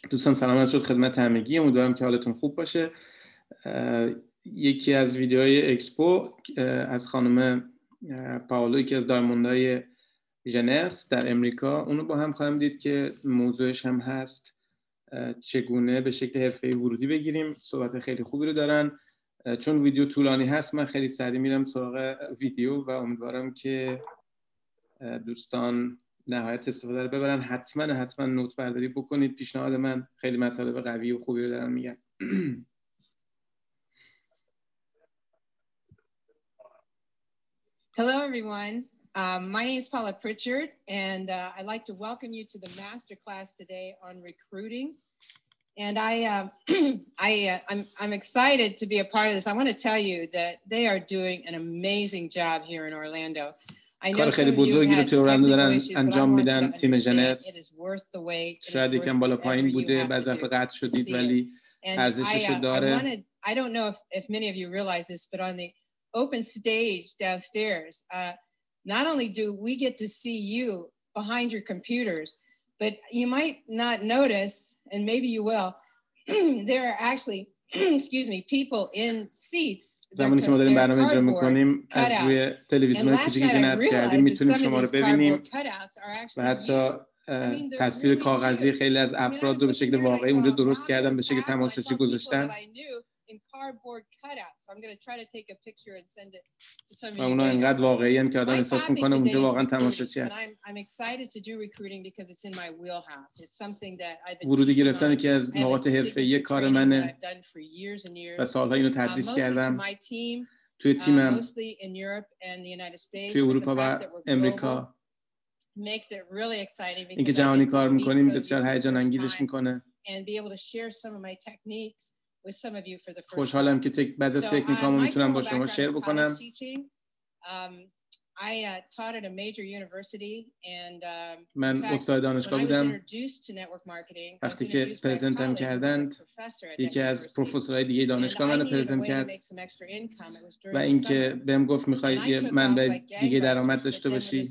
دوستان سلامت شد خدمت همگی، امیدوارم که حالتون خوب باشه. یکی از ویدیوهای اکسپو از خانم پاولو، یکی از دایموندهای ژنس در امریکا، اونو با هم خواهیم دید که موضوعش هم هست چگونه به شکل حرفه‌ای ورودی بگیریم. صحبت خیلی خوبی رو دارن. چون ویدیو طولانی هست من خیلی سریع میرم سراغ ویدیو و امیدوارم که دوستان نهایت استفاده رو ببرن. حتما نوت برداری بکنید. پیشنهاد من خیلی مطالب قوی و خوبی رو دارن میگن. Hello everyone. My name is Paula Pritchard and I'd like to welcome you to the master class today on recruiting. And I'm excited to be a part of this. I want to tell you that they are doing an amazing job here in Orlando. کار خیلی بزرگی رو توی اورلندو دارن انجام میدن. تیم ژنس شاید یکم بالا پاین بوده، بعضی وقتا قطع شدید، ولی ارزشش رو داره. I don't know if many of you realize this, but on the open stage downstairs, not only do we get to see you behind your computers, but you might not notice, and maybe you will, there are actually excuse me, people in seats. زمانی که ما داریم برنامه اجرا می‌کنیم از روی تلویزیون کوچیکی که نصب کردیم میتونیم شما رو ببینیم و حتی تصویر کاغذی خیلی از افراد رو به شکل واقعی اونجا درست کردن، به شکل تماشاچی گذاشتن و اونا انقدر واقعی هستن که آدم احساس میکنه اونجا واقعا تماشاچی هست. ورودی گرفتن که از نقاط حرفه‌ای کار منه و سالها اینو تدریس کردم توی تیمم توی اروپا و امریکا. اینکه جهانی کار میکنیم بسیار هیجان انگیزش میکنه. خوشحالم که بعضی از تکنیکامو میتونم با شما شیر بکنم. من استاد دانشگاه بودم. وقتی که پرزنتم کردند یکی از پروفسورهای دیگه دانشگاه منو پرزنت کرد و اینکه بهم گفت میخوای یه منبع دیگه درآمد داشته باشی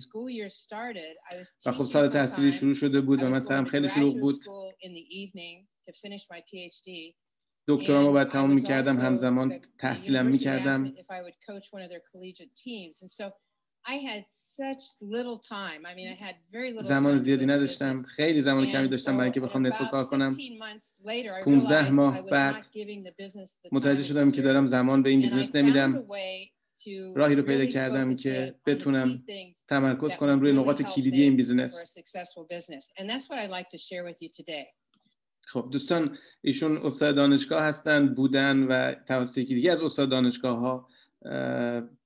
و خب سال تحصیلی شروع شده بود و من سرم خیلی شلوغ بود. دکترامو بعد تمام میکردم، همزمان تحصیلم میکردم. زمان زیادی نداشتم، خیلی زمان کمی داشتم برای اینکه بخوام نتورک کار کنم. 15 ماه بعد متوجه شدم که دارم زمان به این بیزنس نمیدم. راهی رو پیدا کردم که بتونم تمرکز کنم روی نقاط کلیدی این بیزنس. خب دوستان، ایشون استاد دانشگاه هستن، بودن و توسط یکی دیگه از استاد دانشگاه‌ها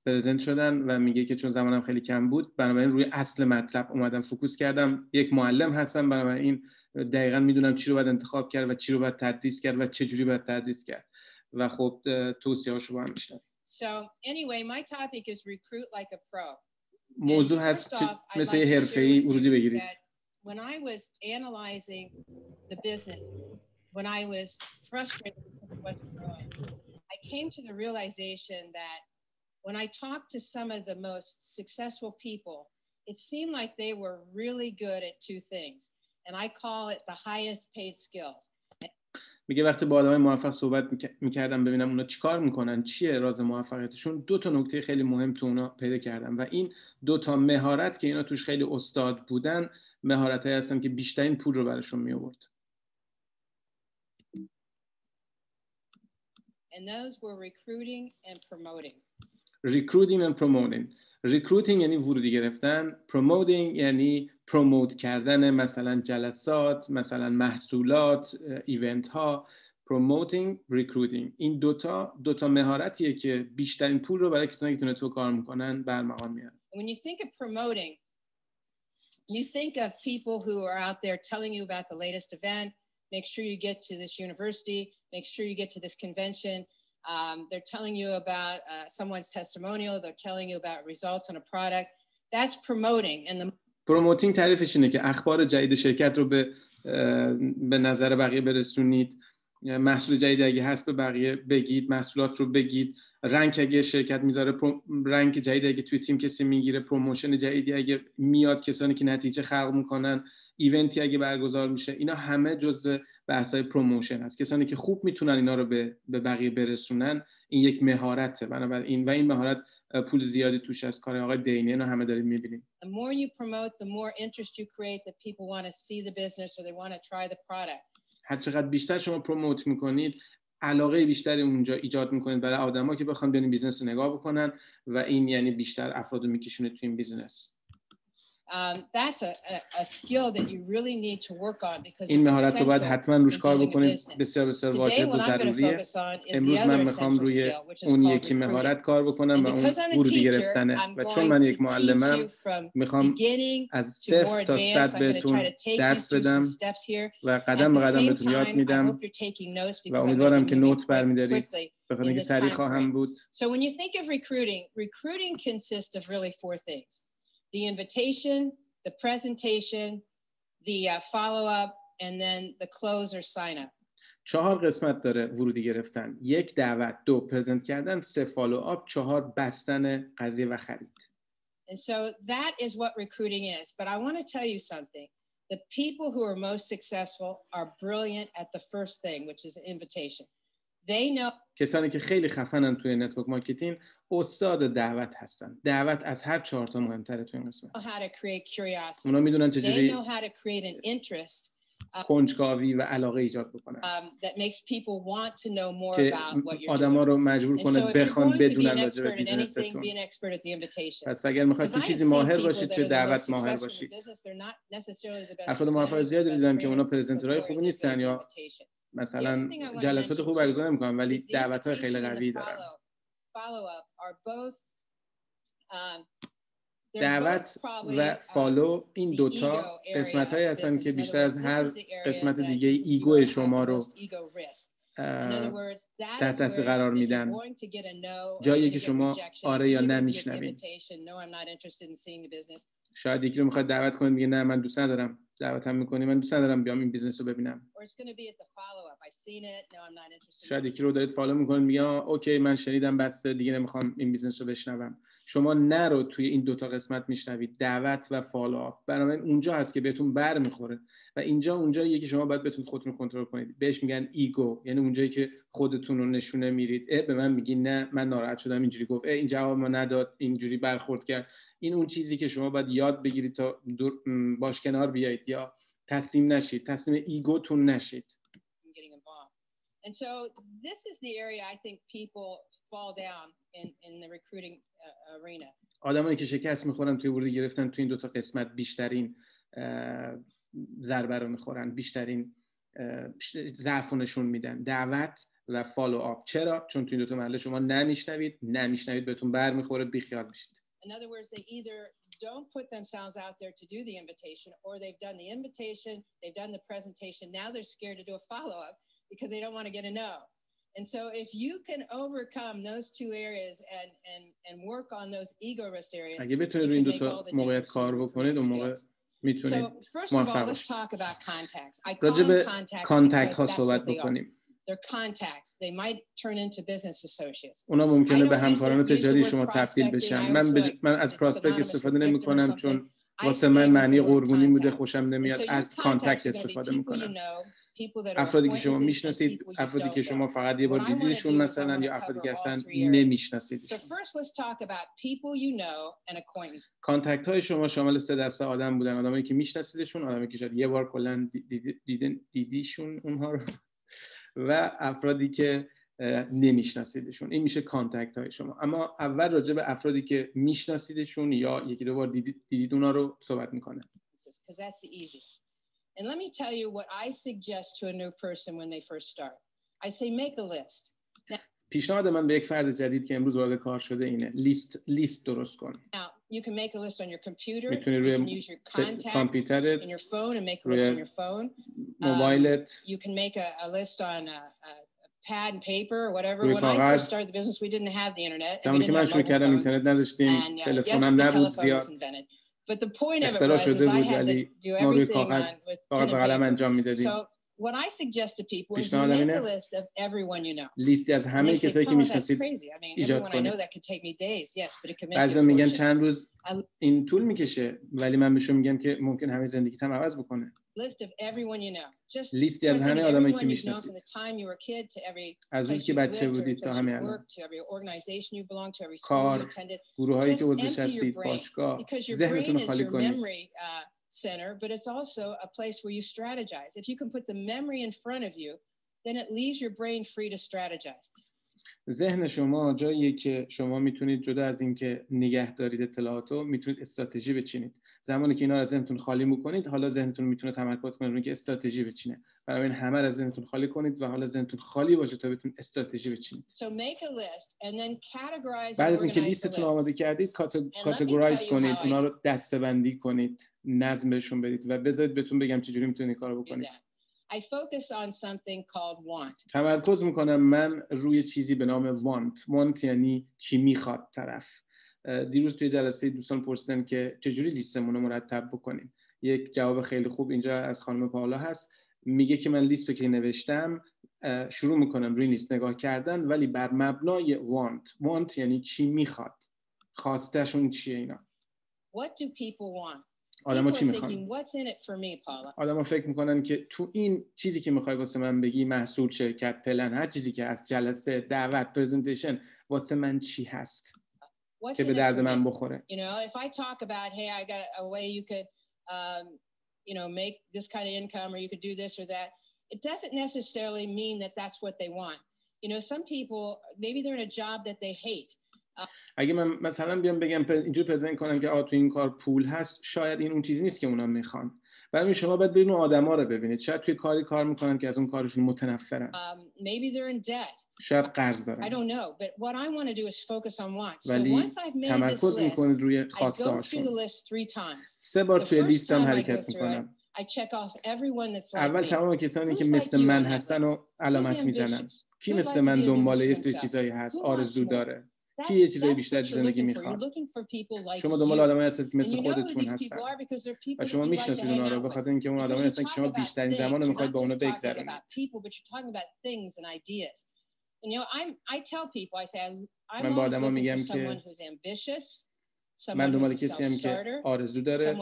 پرزنت شدن و میگه که چون زمانم خیلی کم بود بنابراین روی اصل مطلب اومدم فوکوس کردم. یک معلم هستم، بنابراین دقیقاً میدونم چی رو باید انتخاب کرد و چی رو باید تدریس کرد و چه جوری باید تدریس کرد و خب توصیه‌هاشو با هم میشنویم. So anyway, my topic is recruit like a pro. موضوع هست مثل یه حرفه‌ای ورودی بگیرید. When I was analyzing the business, when I was frustrated because it wasn't growing, I came to the realization that when I talked to some of the most successful people, it seemed like they were really good at two things, and I call it the highest paid skills. میگه وقتی با آدمای موفق صحبت میکردم ببینم اونا چیکار میکنن، چیه راز موفقیتشون، دو تا نکته خیلی مهم تو اونا پیدا کردم و این دو تا مهارت که اینا توش خیلی استاد بودن مهارتایی هستن که بیشترین پول رو براشون می آورد. And those were recruiting and promoting. Recruiting and promoting. Recruiting یعنی ورودی گرفتن، promoting یعنی پروموت کردن مثلا جلسات، مثلا محصولات، ایونت ها. promoting, recruiting. این دو تا مهارتیه که بیشترین پول رو برای کسانی که تو کار میکنن برمغان میارن. When you think of promoting, you think of people who are out there telling you about the latest event. Make sure you get to this university. Make sure you get to this convention. They're telling you about someone's testimonial. They're telling you about results on a product. That's promoting. And the promoting تعریفش اینه که اخبار جدید شرکت رو به نظر بقیه برسونید. محصول جدید اگه هست به بقیه بگید، محصولات رو بگید، رنک اگه شرکت میذاره، رنک جدید اگه توی تیم کسی میگیره، پروموشن جدیدی اگه میاد، کسانی که نتیجه خلق میکنن، ایونتی اگه برگزار میشه، اینا همه جزء بحث‌های پروموشن هست. کسانی که خوب میتونن اینا رو به بقیه برسونن، این یک مهارته. بنابراین این مهارت پول زیادی توش از کار آقای دینی رو همه داریم می‌بینیم. The more you promote, the more interest you create, that people want to see the business or they want to try the product. هر چقدر بیشتر شما پروموت میکنید، علاقه بیشتری اونجا ایجاد میکنید برای آدما که بخوان بیان بیزنس رو نگاه بکنن و این یعنی بیشتر افراد رو میکشونه تو این بیزنس. That's a skill that you really need to work on because این مهارت رو باید حتما روش کار بکنید. بسیار بسیار واجب و ضروریه. امروز من میخوام روی اون یکی مهارت کار بکنم و اون ورودی گرفتنه و چون من یک معلمم میخوام از 0 تا 100 بهتون درس بدم و قدم به قدم بهتون یاد میدم و امیدوارم که نوت برمی‌دارید بخاطر اینکه سریع خواهم بود. So when you think of recruiting consists of really 4 things. The invitation, the presentation, the follow-up, and then the close or sign-up. 4 قسمت داره ورودی گرفتن. 1 دعوت، 2 پرزنت کردن، 3 فالو-آپ، 4 بستن قضیه و خرید. And so that is what recruiting is. But I want to tell you something. The people who are most successful are brilliant at the first thing, which is invitation. They know. کسانی که خیلی خفنن توی نتورک مارکتینگ استاد دعوت هستن. دعوت از هر 4 تا مهمتره توی این قسمت. How to create curiosity. اونا میدونن چجوری They know how to create an interest. کنجکاوی و علاقه ایجاد بکنن. That makes people want to know more about what you're doing. آدما رو مجبور کنه بخوان بدونن راجع به بیزنستون. پس اگر میخواید تو چیزی ماهر باشید توی دعوت ماهر باشید. افراد موفق زیادی دیدم که اونا پرزنتورهای خوبی نیستن یا مثلا جلسات خوب برگزار نمی‌کنن ولی دعوت‌های خیلی قوی دارن. دعوت و فالو این دوتا قسمت‌هایی هستن که بیشتر از هر قسمت دیگه ایگو شما رو تحت تاثیر قرار میدن. جایی که شما آره یا نه میشنوید. شاید یکی رو میخواد دعوت کنید میگه نه من دوست ندارم. دعوتم میکنی من دوست ندارم بیام این بیزنس رو ببینم. شاید یکی رو دارید فالو میکنید میگه اوکی من شنیدم بس دیگه نمیخوام این بیزنس رو بشنوم. شما نه رو توی این دوتا قسمت میشنوید، دعوت و فالوآپ. بنابراین اونجا هست که بهتون بر میخوره و اونجاییه که شما باید بتونید خودتون رو کنترل کنید. بهش میگن ایگو، یعنی اونجایی که خودتون رو نشونه میرید. به من میگی نه من ناراحت شدم اینجوری گفت، این جواب ما نداد، اینجوری برخورد کرد. این اون چیزی که شما باید یاد بگیرید تا باش کنار بیایید یا تسلیم نشید، تسلیم ایگوتون نشید. And so this is the area I think people fall down in the recruiting arena. آدمایی که شکست میخورن توی ورودی گرفتن توی این دو تا قسمت بیشترین ضربه رو میخورن، بیشترین ضعف نشون میدن. دعوت و فالوآپ. چرا؟ چون توی این دو تا مرحله شما نمیشنوید بهتون برمیخوره، بیخیال میشید. In other words, they either don't put themselves out there to do the invitation, or they've done the invitation, they've done the presentation, now they're scared to do a follow-up because they don't want to get a no. And so if you can overcome those 2 areas and work on those ego rest areas, اگه بتونید روی این دو تا موقعیت کار بکنید اون موقع میتونید موفق باشید. راجع به کانتکت ها صحبت بکنیم. Their contacts, they might turn into business associates. اونا ممکنه به همکاران تجاری شما تبدیل بشن. من از پراسپکت استفاده نمی‌کنم چون واسه من معنی قربونی بوده، خوشم نمیاد. از کانتکت استفاده می‌کنم. افرادی که شما میشناسید، افرادی که شما فقط یه بار دیدیدشون مثلا، یا افرادی که اصلا نمیشناسید. کانتکت های شما شامل 3 دسته آدم بودن: آدمایی که میشناسیدشون، آدمایی که شاید یه بار کلا دیدیشون اونها رو، و افرادی که نمیشناسیدشون. این میشه کانتکت های شما. اما اول راجع به افرادی که میشناسیدشون یا 1-2 بار دیدید اونا رو صحبت میکنه. And let me tell you what I suggest to a new person when they first start. I say make a list. پیشنهاد من به یک فرد جدید که امروز وارد کار شده اینه: لیست درست کن. Now, you can make a list on your computer. You can use your contacts in your phone and make a list on your phone. موبایلت. You can make a list on a pad and paper or whatever. When I first started the business, we didn't have the internet. زمانی که من شروع کردم اینترنت نداشتیم، تلفنم نبود زیاد. But the point of it was I had to do everything کاغذ و قلم انجام میدادیم. So what I suggest to people is پیشنهادم make a اینه list of everyone you know. لیستی از And همه they say, کسایی که "Paula, that's میشناسید crazy. I mean, ایجاد everyone I know کنید. that could take me days. Yes, but it could make you بعضیا a میگن fortune." چند روز این طول میکشه ولی من بهشون میگم که ممکن همه زندگیت هم عوض بکنه. List of everyone you know. Just لیستی از start همه thinking of آدمایی everyone که you've known میشناسید. from the time you were a kid to every از روزی place که you've بچه lived, to every بودید تا place همین you've الان. worked, to every organization you belong to, every school you کار، attended. گروهایی که Just عضوش empty your هستید، brain باشگاه، because your ذهنتون brain رو is خالی your کنید. memory center, but it's also a place where you strategize. If you can put the memory in front of you, then it leaves your brain free to strategize. ذهن شما جاییه که شما میتونید جدا از این که نگه دارید اطلاعاتو میتونید استراتژی بچینید. زمانی که اینا رو از ذهنتون خالی میکنید حالا ذهنتون میتونه تمرکز کنه روی که استراتژی بچینه. برای این همه رو از ذهنتون خالی کنید و حالا ذهنتون خالی باشه تا بتونید استراتژی بچینید. So make a list and then categorize بعد and از اینکه organize the لیستتون list. آماده کردید کاتگورایز کنید، اونا رو دسته‌بندی کنید، نظم بهشون بدید و بذارید بهتون بگم چجوری میتونید کارو بکنید. I focus on something called want. تمرکز میکنم من روی چیزی به نام want یعنی چی میخواد طرف. دیروز توی جلسه دوستان پرسیدن که چجوری لیستمون رو مرتب بکنیم. یک جواب خیلی خوب اینجا از خانم پاولا هست. میگه که من لیست رو که نوشتم شروع میکنم روی لیست نگاه کردن ولی بر مبنای want یعنی چی میخواد، خواستشون چیه اینا. What do people want? آدما چی میخوان؟ آدما فکر میکنن که تو این چیزی که میخوای واسه من بگی، محصول، شرکت، پلن، هر چیزی که از جلسه، دعوت، پرزنتیشن واسه من چی هست که به درد من بخوره. You know, if I talk about, hey, I got a way you could, you know, make this kind of income, or you could do this or that, it doesn't necessarily mean that that's what they want. You know, some people, maybe they're in a job that they hate. اگه من مثلا بیام بگم اینجور پرزنت کنم که تو این کار پول هست، شاید این اون چیزی نیست که اونا میخوان. برای شما باید برید اون آدما رو ببینید. شاید توی کار میکنن که از اون کارشون متنفرن. Maybe they're in debt. شاید قرض دارن. I don't know, but what I want to do is focus on wants. So ولی once I've made this تمرکز میکنید روی خواسته‌هاشون. 3 بار توی لیستم حرکت میکنم. I check off everyone that's like اول تمام کسانی که مثل من هستن رو علامت میزنم. کی مثل من دنبال یه سری چیزایی هست، آرزو داره. کی یه چیزای بیشتر تو زندگی میخواد. شما دنبال آدمایی هستید که مثل خودتون هستن و شما میشناسید اونا رو، به خاطر اینکه اون آدمایی هستن که شما بیشترین زمان رو میخواید با اونا بگذرونید. من با آدما میگم که من دنبال کسی هم که آرزو داره،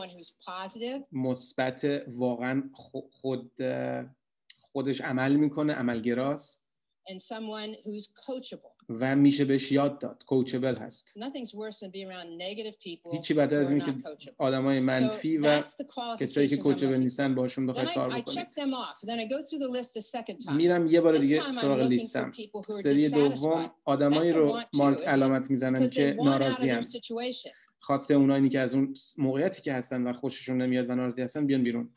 مثبت، واقعا خودش عمل میکنه، عملگراست و میشه بهش یاد داد، کوچبل هست. هیچی بدتر از این که آدمای منفی و کسایی که کوچبل نیستن باشون بخواید کار بکنید. میرم یه بار دیگه سراغ لیستم. سری دوم آدمایی رو علامت میزنم که ناراضی‌ان. خواسته اونایی که از اون موقعیتی که هستن و خوششون نمیاد و ناراضی هستن بیان بیرون.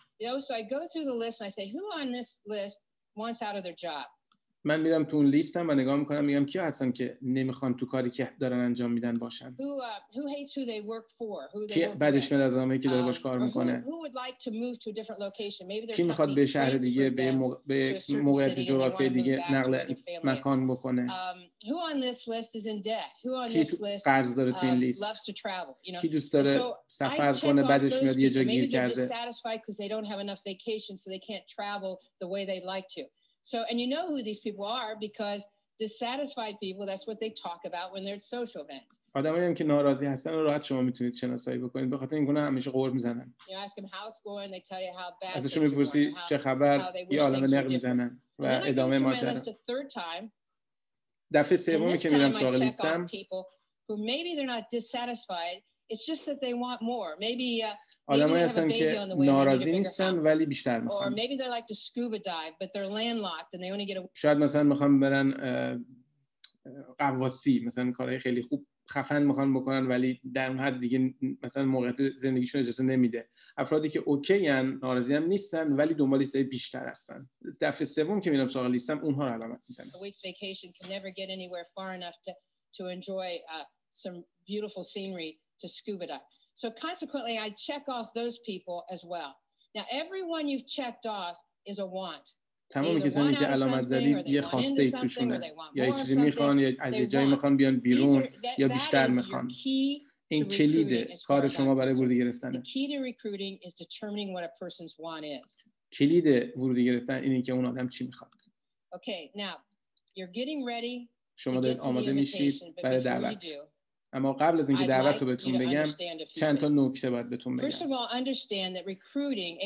من میرم تو اون لیستم و نگاه میکنم، میگم کیا هستن که نمیخوان تو کاری که دارن انجام میدن باشن. کی بعدش میاد از آدمایی که داره باش کار میکنه. کی میخواد به شهر دیگه، به موقعیت جغرافیایی دیگه نقل مکان بکنه. کی قرض داره تو این لیست. کی دوست داره سفر کنه بعدش میاد یه جا گیر کرده. So, and you know who these people are because dissatisfied people, that's what they talk about when they're at social events. آدمایی هم که ناراضی هستن راحت شما میتونید شناسایی بکنید، به خاطر اینکه همیشه قور میزنن. You ask them how it's going, they tell you how bad. ازشون میپرسی چه خبر، یه عالمه نق میزنن و ادامه ماجرا. دفعه سومی که میرم سراغ لیستم who maybe they're not dissatisfied, it's just that they want more. Maybe آدمایی هستن که ناراضی نیستن ولی بیشتر میخوان. شاید مثلا میخوان برن غواصی، مثلا کارهای خیلی خوب خفن میخوان بکنن ولی در اون حد دیگه مثلا موقعیت زندگیشون اجازه نمیده. افرادی که اوکی ان، ناراضی هم نیستن ولی دنبال لیستای بیشتر هستن. دفعه سوم که میرم سراغ لیستم اونها رو علامت میزنم. To enjoy some beautiful scenery to scuba dive. So consequently, I check off those people as well. Now, everyone you've checked off is a want. تمام کسانی که علامت زدید یه خواسته ای توشونه، یا یه چیزی میخوان یا از یه جایی میخوان بیان بیرون یا بیشتر میخوان. این کلیده کار شما برای ورودی گرفتنه. The key to recruiting is determining what a person's want is. کلید ورودی گرفتن اینه که اون آدم چی میخواد. Okay, now you're getting ready شما دارید آماده میشید برای دعوت. اما قبل از اینکه دعوت رو بهتون بگم چند تا نکته باید بهتون بگم.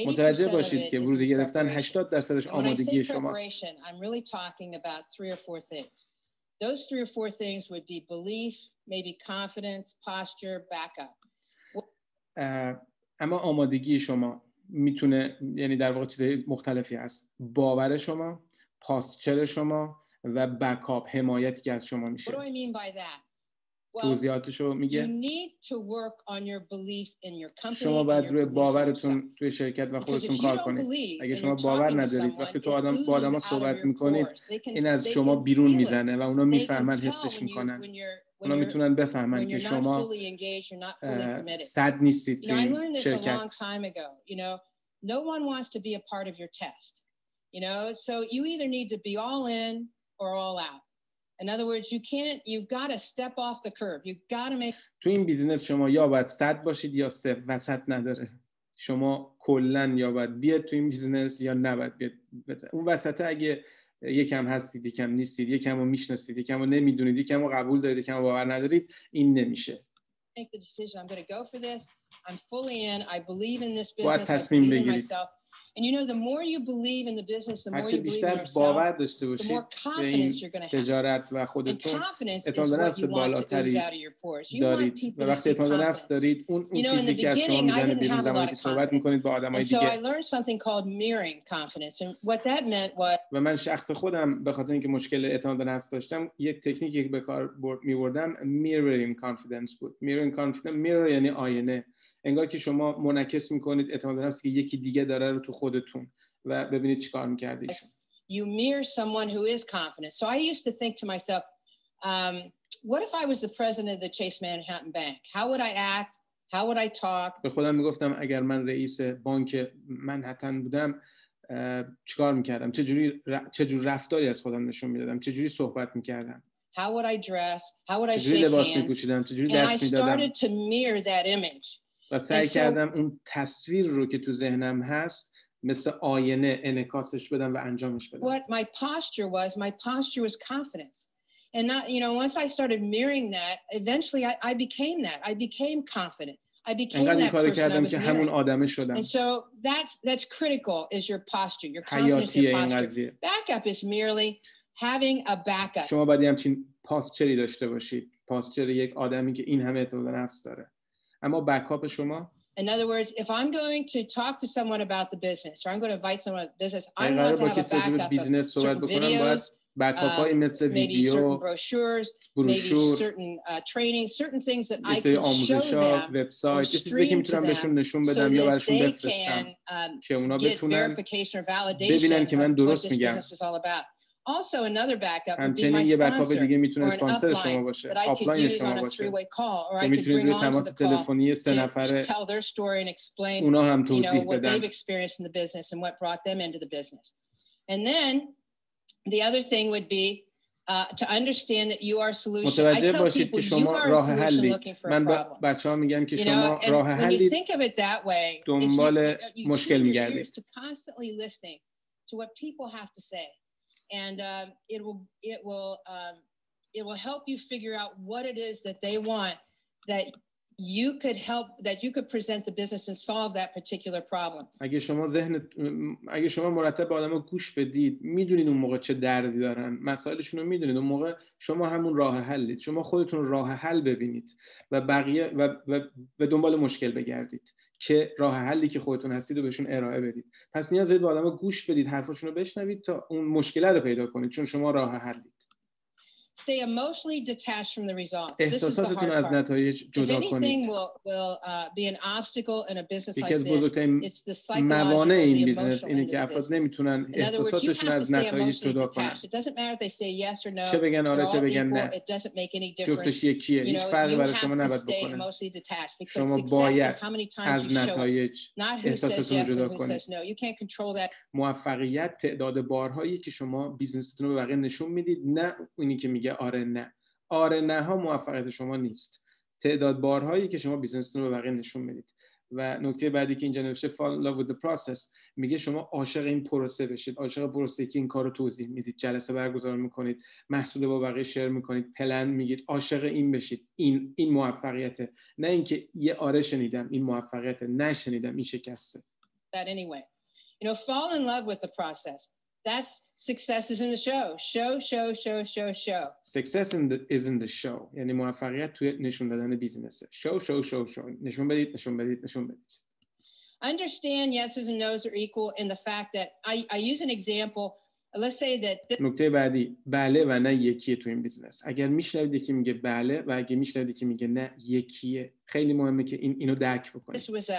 متوجه باشید که ورودی گرفتن 80% آمادگی شماست. Those 3 or 4 things would be belief, maybe confidence, posture, backup. اما آمادگی شما میتونه یعنی در واقع چیزهای مختلفی هست. باور شما، پاسچر شما و بکاپ، حمایتی که از شما میشه. What do I mean by that? توضیحاتشو میگه. You need to work on your belief in your company. شما باید روی باورتون توی شرکت و خودتون کار کنید. اگه شما باور ندارید وقتی تو با آدما صحبت میکنید این از شما بیرون میزنه و اونا میفهمن، حسش میکنن. اونا میتونن بفهمن که شما صد نیستید توی این شرکت. No one wants to be a part of your test. So you either need to be all in or all out. In other words, you've got to step off the curve. You've got to make. تو این بیزینس شما یا باید 100 باشید یا 0، وسط نداره. شما کلاً یا باید بیاد تو این بیزینس یا نباید بیاد. اون وسط اگه یکم هستید، یکم نیستید، یکم رو میشناسید، یکم رو نمیدونید، یکم رو قبول دارید، یکم رو باور ندارید، این نمیشه. Make the decision. I'm going to go for this. I'm fully in. I believe in this باید business. تصمیم بگیرید. And the more you believe in the business, the more you believe in yourself, باور داشته باشید به این تجارت و خودتون، اعتماد به نفس بالاتری دارید و وقتی اعتماد به نفس دارید اون چیزی که از شما میزنه بیرون زمانی که صحبت میکنید با آدمای دیگه. و من شخص خودم به خاطر اینکه مشکل اعتماد به نفس داشتم یک تکنیکی که به کار میبردم mirroring confidence بود. mirroring confidence، mirror یعنی آینه. انگار که شما منعکس میکنید اعتماد به نفسی که یکی دیگه داره رو تو خودتون و ببینید چیکار می‌کردید. You mirror someone who is confident. So I used to think to myself, what if I was the president of the Chase Manhattan Bank? How would I act? How would I talk? به خودم میگفتم اگر من رئیس بانک منهتن بودم چیکار می‌کردم؟ چه جور رفتاری از خودم نشون میدادم؟ چه جوری صحبت می‌کردم؟ How would I dress? How would I shake hands? لباس می‌پوشیدم؟ چه جوری دست می‌دادم؟ And I started to mirror that image. و سعی کردم اون تصویر رو که تو ذهنم هست مثل آینه انعکاسش بدم و انجامش بدم. What my posture was confidence. And not, once I started mirroring that, eventually I became that. I became confident. I became that person I was همون آدمه شدم. And so that's critical is your posture, your confidence, your posture. Backup is merely having a backup. شما باید همچین پاسچری داشته باشید. پاسچر یک آدمی که این همه اعتماد به نفس داره. اما بکاپ شما In other words, if I'm going to talk to someone about the business or I'm going to invite someone to the business, I want to have a backup of certain videos, maybe certain brochures, maybe certain trainings, certain things that I can show them or stream to them so that they can get verification or validation of what this business is all about. Also, another backup would be my sponsor or an upline that I could use on a three-way call, or I could bring onto the call to tell their story and explain, what they've experienced in the business and what brought them into the business. And then the other thing would be to understand that you are solution. I tell people you are a solution looking for a problem. بچه‌ها میگن که شما راه حلید. When you think of it that way, دنبال مشکل می‌گردید. You're used to constantly listening to what people have to say. And it will help you figure out what it is that they want that you could present the business and solve that particular problem. اگه شما مرتب به آدم‌ها گوش بدید، میدونید اون موقع چه دردی دارن، مسائلشون رو میدونید، اون موقع شما همون راه حلید. شما خودتون راه حل ببینید و بقیه و دنبال مشکل بگردید که راه حلی که خودتون هستید رو بهشون ارائه بدید. پس نیاز دارید به آدم‌ها گوش بدید، حرفاشون رو بشنوید تا اون مشکل رو پیدا کنید، چون شما راه حلید. Stay emotionally detached from the results. This is the hard part. If anything will be an obstacle in a business like this, it's the psychological, the emotional end of the business. In other words, you have to stay emotionally detached. It doesn't matter if they say yes or no. They're all equal. It doesn't make any difference. You have to stay emotionally detached because success is how many times you show it, not who says yes and who says no. You can't control that. موفقیت تعداد بارهایی که شما بیزنستون رو به بقیه نشون میدید، نه اونی که میگه آره نه ها موفقیت شما نیست. تعداد بارهایی که شما بیزنستون رو به بقیه نشون میدید و نکته بعدی که اینجا نوشته fall in love with the process، میگه شما عاشق این پروسه بشید، عاشق پروسه که این کارو توضیح میدید، جلسه برگزار میکنید، محصول با بقیه شیر میکنید، پلن میگید، عاشق این بشید. این موفقیته، نه اینکه یه آره شنیدم این موفقیته، نشنیدم این شکسته. That anyway. You know, fall in love with the process. That's success is in the show. Success is in the show. یعنی موفقیت توی نشون دادن بیزینسه. show. نشون بدید. Understand yeses and nos are equal in the fact that I use an example. Let's say that نکته بعدی بله و نه یکیه تو این بیزینس. اگر میشنوید یکی میگه بله و اگه میشنوید یکی میگه نه یکیه، خیلی مهمه که اینو درک بکنید. This was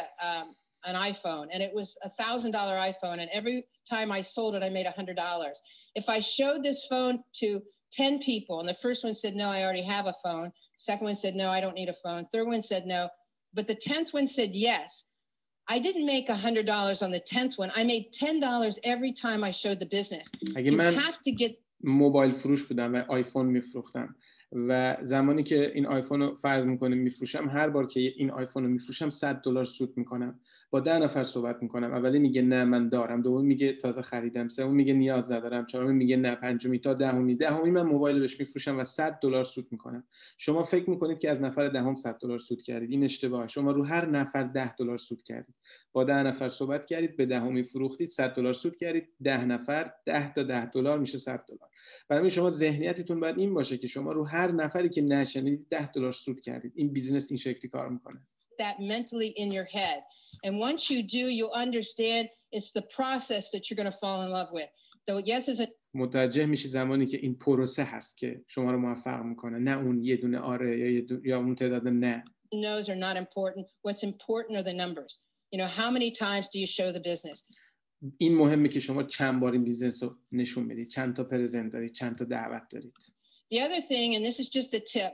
an iPhone, and it was $1,000 iPhone, and every time I sold it, I made $100. If I showed this phone to 10 people, and the first one said, no, I already have a phone. Second one said, no, I don't need a phone. Third one said, no. But the 10th one said, yes. I didn't make $100 on the 10th one. I made $10 every time I showed the business. You have to get موبایل فروش بودم و آیفون میفروختم و زمانی که این آیفون رو فرض میکنم میفروشم، هر بار که این آیفون رو میفروشم $100 سود میکنم. با 10 نفر صحبت میکنم، اولی میگه نه من دارم، دوم میگه تازه خریدم، سوم میگه نیاز ندارم، چهارم میگه نه، پنجمی تا دهمی من موبایل بهش میفروشم و $100 سود میکنم. شما فکر میکنید که از نفر دهم $100 سود کردید، این اشتباهه. شما رو هر نفر $10 سود کردید. با 10 نفر صحبت کردید، به دهمی فروختید، $100 سود کردید. 10 نفر 10 تا $10 میشه $100. برای همین شما ذهنیتتون باید این باشه که شما رو هر نفری که نشنیدید $10 سود کردید. این بیزینس این شکلی کار میکنه. That mentally in your head, and once you do, you'll understand it's the process that you're going to fall in love with. So yes is a متوجه میشید زمانی که این پروسه هست که شما رو موفق میکنه، نه اون یه دونه آره یا اون تعداد نه. No's are not important. What's important are the numbers. You know, how many times do you show the business? این مهمه که شما چند بار این بیزنس رو نشون میدید، چند تا پرزنت دارید، چند تا دعوت دارید. The other thing, and this is just a tip,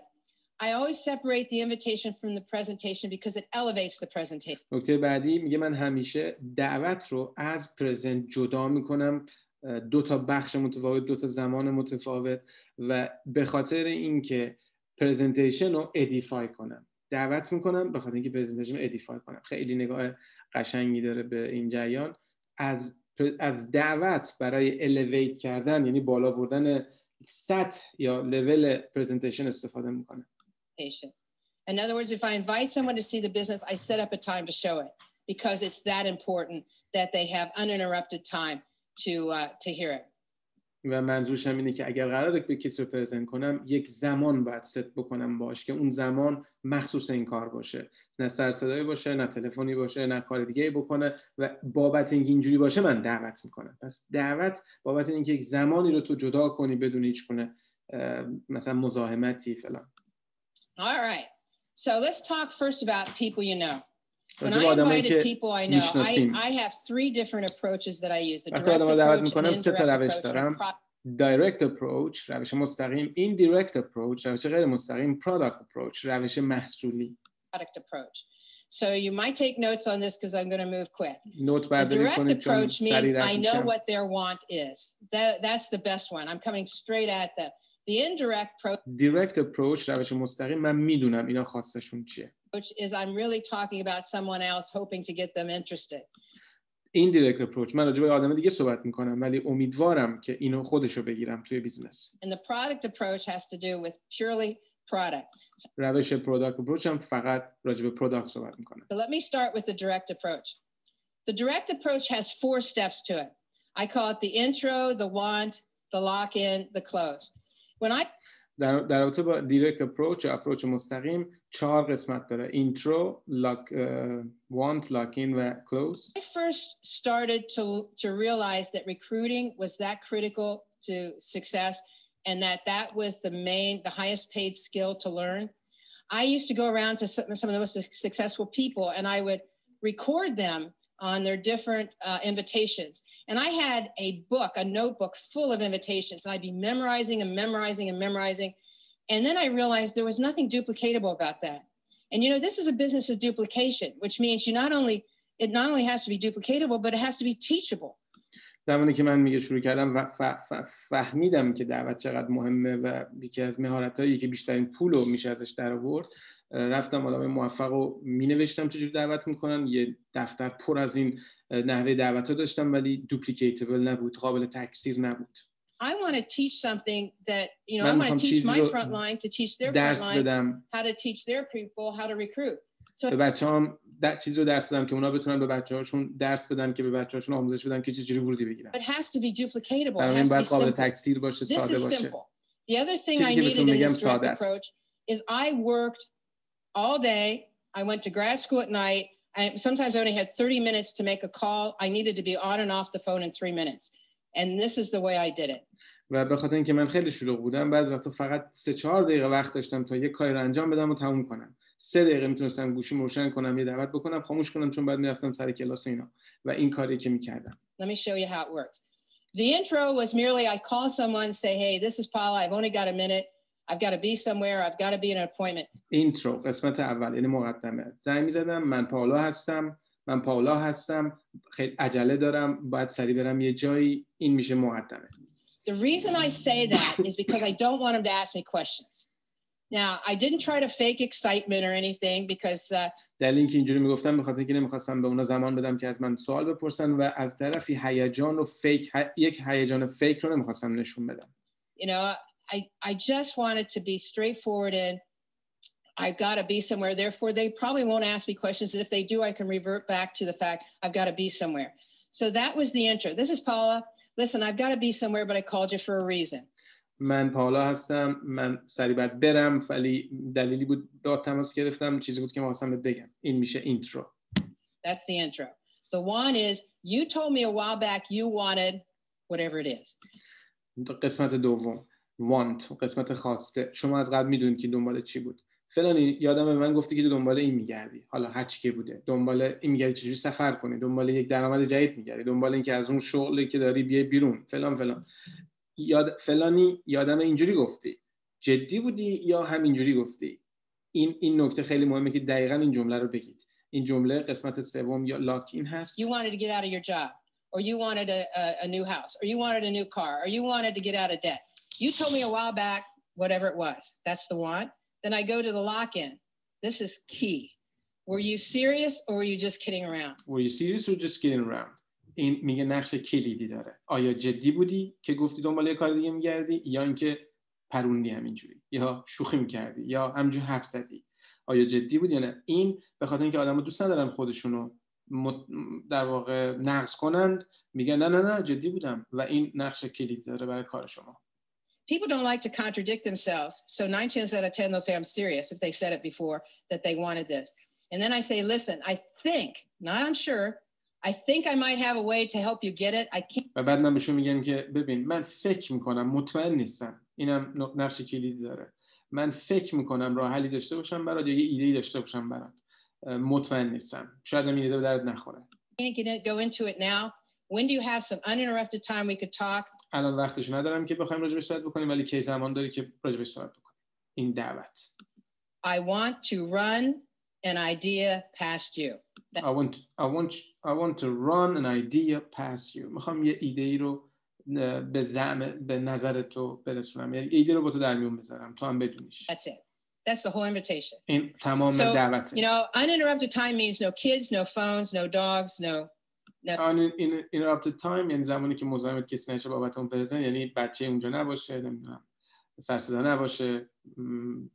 I always separate the invitation from the presentation because it elevates the presentation. نکته بعدی میگه من همیشه دعوت رو از پرزنت جدا میکنم، دو تا بخش متفاوت، دو تا زمان متفاوت، و به خاطر اینکه پرزنتیشن رو ادیفای کنم. دعوت میکنم به خاطر اینکه پرزنتیشن رو ادیفای کنم. خیلی نگاه قشنگی داره به این جریان. از دعوت برای الیویت کردن، یعنی بالا بردن سطح یا لول پرزنتیشن استفاده میکنه. In other words, if I invite someone to see the business, I set up a time to show it because it's that important that they have uninterrupted time to hear it. و منظورش هم اینه که اگر قراره به کسی رو پرزنت کنم، یک زمان باید ست بکنم باش که اون زمان مخصوص این کار باشه، نه سر صدایی باشه، نه تلفنی باشه، نه کار دیگه بکنه. و بابت اینکه اینجوری باشه من دعوت میکنم. پس دعوت بابت اینکه یک زمانی رو تو جدا کنی بدون هیچ گونه مثلا مزاحمتی فلان. All right. So let's talk first about people you know. When I invited people I know, I have 3 different approaches that I use. The direct approach, an indirect approach, direct approach، روش مستقیم، indirect approach، روش غیر مستقیم، product approach، روش محصولی. Product approach. So you might take notes on this because I'm going to move quick. The direct approach means I know what their want is. That's the best one. I'm coming straight at them. The indirect approach. Direct approach، روش مستقیم، من میدونم اینا خواستشون چیه. Is I'm really talking about someone else hoping to get them interested. Indirect approach، من راجع به آدم دیگه صحبت میکنم ولی امیدوارم که اینو خودشو بگیرم توی بیزنس. And the product approach has to do with purely product. روش product approach هم فقط راجع به product صحبت میکنم. So let me start with the direct approach. The direct approach has 4 steps to it. I call it the intro, the want, the lock-in, the close. When I در رابطه با direct approach یا approach مستقیم 4 قسمت داره: intro, want, lock in و close. I first started to realize that recruiting was that critical to success and that was the highest paid skill to learn. I used to go around to some of the most successful people and I would record them on their different invitations. And I had a notebook full of invitations. And I'd be memorizing. And then I realized there was nothing duplicatable about that. And you know, this is a business of duplication, which means it not only has to be duplicatable, but it has to be teachable. زمانی که من شروع کردم و فهمیدم که دعوت چقدر مهمه و یکی از مهارتایی که بیشترین پول رو میشه ازش در آورد، رفتم آدمای موفق رو مینوشتم چجوری دعوت میکنن، یه دفتر پر از این نحوه دعوت ها داشتم ولی دوپلیکیتبل نبود، قابل تکثیر نبود. I want to teach something that, you know, I want to teach my front line to teach their front line how to teach their people how to recruit. So به بچه‌هام چیزی رو درس بدم که اونا بتونن به بچه‌هاشون درس بدن که به بچه‌هاشون آموزش بدن که چجوری ورودی بگیرن. It has to be duplicatable. It has to be قابل تکثیر باشه، ساده باشه. The other thing I needed in this direct approach is I worked all day. I went to grad school at night. Sometimes I only had 30 minutes to make a call. I needed to be on and off the phone in 3 minutes. And this is the way I did it. و به خاطر اینکه من خیلی شلوغ بودم بعضی وقتا فقط 3-4 دقیقه وقت داشتم تا یه کاری رو انجام بدم و تموم کنم. 3 دقیقه میتونستم گوشیم روشن کنم، یه دعوت بکنم، خاموش کنم، چون بعد میرفتم سر کلاس و اینا و این کاری که میکردم. Let me show you how it works. The intro was merely I call someone, say, hey, this is Paula. I've only got a minute. I've got to be somewhere. I've got to be in an appointment. Intro قسمت اول یعنی مقدمه. زنگ می‌زدم، من پاولا هستم. خیلی عجله دارم، باید سریع برم یه جایی. این میشه مقدمه. The reason I say that is because I don't want them to ask me questions. Now, I didn't try to fake excitement or anything because دلیل اینکه اینجوری میگفتم به خاطر اینکه نمیخواستم به اونا زمان بدم که از من سوال بپرسن و از طرفی هیجان و فیک یک هیجان فیک رو نمیخواستم نشون بدم. You know, I just wanted to be straightforward and I've got to be somewhere. Therefore, they probably won't ask me questions. And if they do, I can revert back to the fact I've got to be somewhere. So that was the intro. This is Paula. Listen, I've got to be somewhere, but I called you for a reason. من پاولا هستم. من سریع باید برم ولی دلیلی بود با تماس گرفتم، چیزی بود که می‌خواستم بگم. این میشه اینترو. That's the intro. The one is you told me a while back you wanted whatever it is. قسمت دوم want قسمت خواسته. شما از قبل میدونید که دنبال چی بود. فلانی یادم من گفتی که دنبال این میگردی، حالا هر چی که بوده، دنبال این میگردی چجوری سفر کنی، دنبال یک درآمد جدید میگردی، دنبال این که از اون شغلی که داری بیای بیرون، فلان فلانی یادم اینجوری گفتی، جدی بودی یا همینجوری گفتی. این نکته خیلی مهمه که دقیقاً این جمله رو بگید. این جمله قسمت سوم یا لاک این هست. You wanted to get out of your job or you wanted a new house or you wanted a new car or you wanted to get out of debt. You told me a while back whatever it was. That's the want. Then I go to the lock-in. This is key. Were you serious or were you just kidding around? Were you serious or just kidding around? این میگه نقش کلیدی داره. آیا جدی بودی که گفتی دنبال یه کار دیگه میگردی یا اینکه پروندی همینجوری یا شوخی میکردی یا همینجوری حرف زدی؟ آیا جدی بود یا نه؟ این به خاطر اینکه آدم‌ها دوست ندارن خودشونو در واقع نقص کنند، میگن نه جدی بودم و این نقش کلیدی داره برای کار شما. People don't like to contradict themselves. So 9 times out of 10 they'll say I'm serious if they said it before that they wanted this. And then I say, listen, I think, not I'm sure, I think I might have a way to help you get it. I can't. و بعد من بهشون میگم که ببین من فکر میکنم، مطمئن نیستم، اینم نقش کلیدی داره، من فکر میکنم راه حلی داشته باشم برات یا یه ایده‌ای داشته باشم برات، مطمئن نیستم، شاید این ایده به درد نخوره. Can't go into it now. When do you have some uninterrupted time we could talk? الان وقتش ندارم که بخوایم راجع بهش صحبت بکنیم، ولی کی زمان داری که راجع بهش صحبت بکنیم. این دعوت. I want to run an idea past you. I want to run an idea past you. میخوام یه ایده ای رو به نظر تو برسونم، یعنی ایده رو با تو در میون بذارم تو هم بدونیش. That's it. That's the whole invitation. این تمام دعوته. You know, uninterrupted time means no kids, no phones, no dogs, no. Uninterrupted time یعنی زمانی که مزاحمت کسی نشه بابت اون پرزن، یعنی بچه اونجا نباشه، نمیدونم سر صدا نباشه،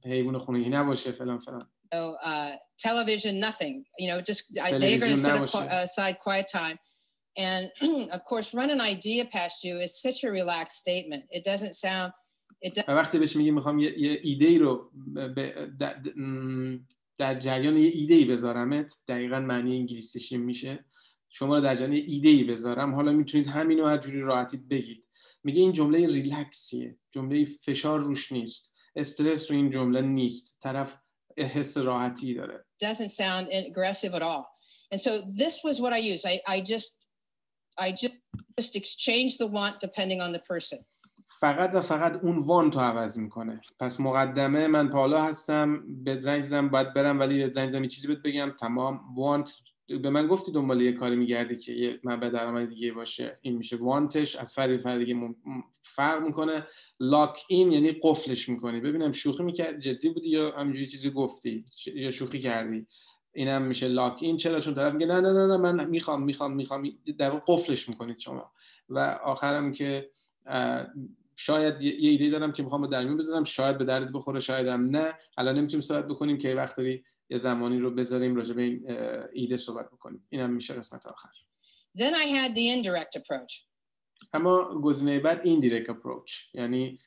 حیوان خونگی نباشه، فلان. So television, nothing. You know, just they're going to set aside quiet time. And of course, run an idea past you is such a relaxed statement. It doesn't sound. وقتی بهش میگی میخوام یه ایده رو در جریان یه ایده‌ای بذارمت، دقیقاً معنی انگلیسیش میشه شما رو در جریان یه ایده‌ای بذارم، حالا میتونید همین رو هر جوری راحتی بگید. میگه این جمله ریلکسیه، جمله فشار روش نیست، استرس رو این جمله نیست، طرف حس راحتی داره. Doesn't sound aggressive at all. And so this was what I used. I just exchange the want depending on the person. فقط اون وان تو عوض میکنه. پس مقدمه من پاولا هستم، به زنگ زدم باید برم ولی به زنگ زدم چیزی بهت بگم، تمام. وانت به من گفتی دنبال یه کاری میگردی که یه منبع درآمد دیگه باشه، این میشه وانتش، از فرد دیگه فرق میکنه. لاک این یعنی قفلش میکنی. ببینم شوخی میکردی، جدی بودی یا همینجوری چیزی گفتی یا شوخی کردی. اینم میشه لاک این. چرا؟ چون طرف میگه نه نه نه نه من میخوام در واقع قفلش میکنید شما. و آخرم که شاید یه ایده دارم که میخوام در میون بذارم، شاید به درد بخوره، شایدم نه. الان نمیتونیم صحبت بکنیم که وقت داری یه زمانی رو بذاریم راجع به این ایده صحبت بکنیم. اینم میشه قسمت آخر. Then I had the indirect approach. اما گزینه بعد indirect approach یعنی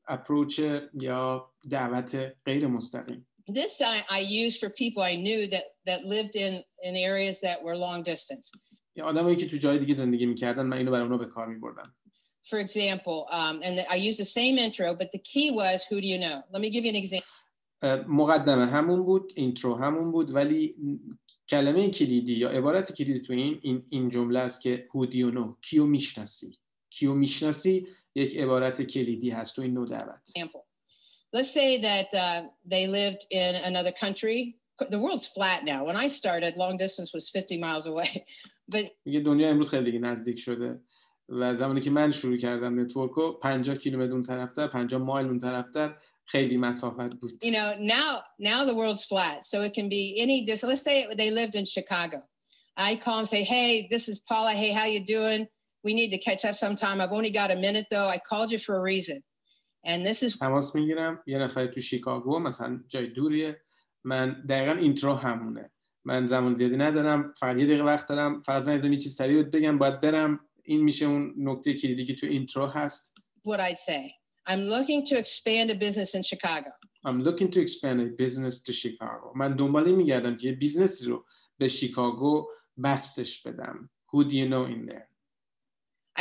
اپروچ یا دعوت غیر مستقیم. This I used for people I knew that lived in areas that were long distance. یا آدمایی که تو جای دیگه زندگی می‌کردن، من اینو برای اونها به کار می‌بردم. For example, and I used the same intro, but the key was who do you know? Let me give you an example. مقدمه همون بود، اینترو همون بود، ولی کلمه کلیدی یا عبارت کلیدی تو این جمله است که who do you know؟ کیو میشناسی؟ کیو میشناسی یک عبارت کلیدی هست تو این نوع دعوت. Let's say that they lived in another country. The world's flat now. When I started, long distance was 50 miles away. But میگه دنیا امروز خیلی نزدیک شده و زمانی که من شروع کردم نتورکو 50 کیلومتر اون طرفتر، 50 مایل اون طرفتر خیلی مسافت بود. You know, now the world's flat, so it can be any distance. Let's say they lived in Chicago. I call and say, "Hey, this is Paula. Hey, how you doing? We need to catch up sometime. I've only got a minute though. I called you for a reason." And this is تماس میگیرم، یه نفر تو شیکاگو مثلا جای دوریه، من دقیقاً اینترو همونه. من زمان زیادی ندارم، فقط یه دقیقه وقت دارم، فقط زنگ چیز سریع بگم باید برم. این میشه اون نکته کلیدی که تو اینترو هست. What I'd say. I'm looking to expand a business in Chicago. I'm looking to expand a business to Chicago. من دنبال میگردم که یه بیزنسی رو به شیکاگو بستش بدم. Who do you know in there?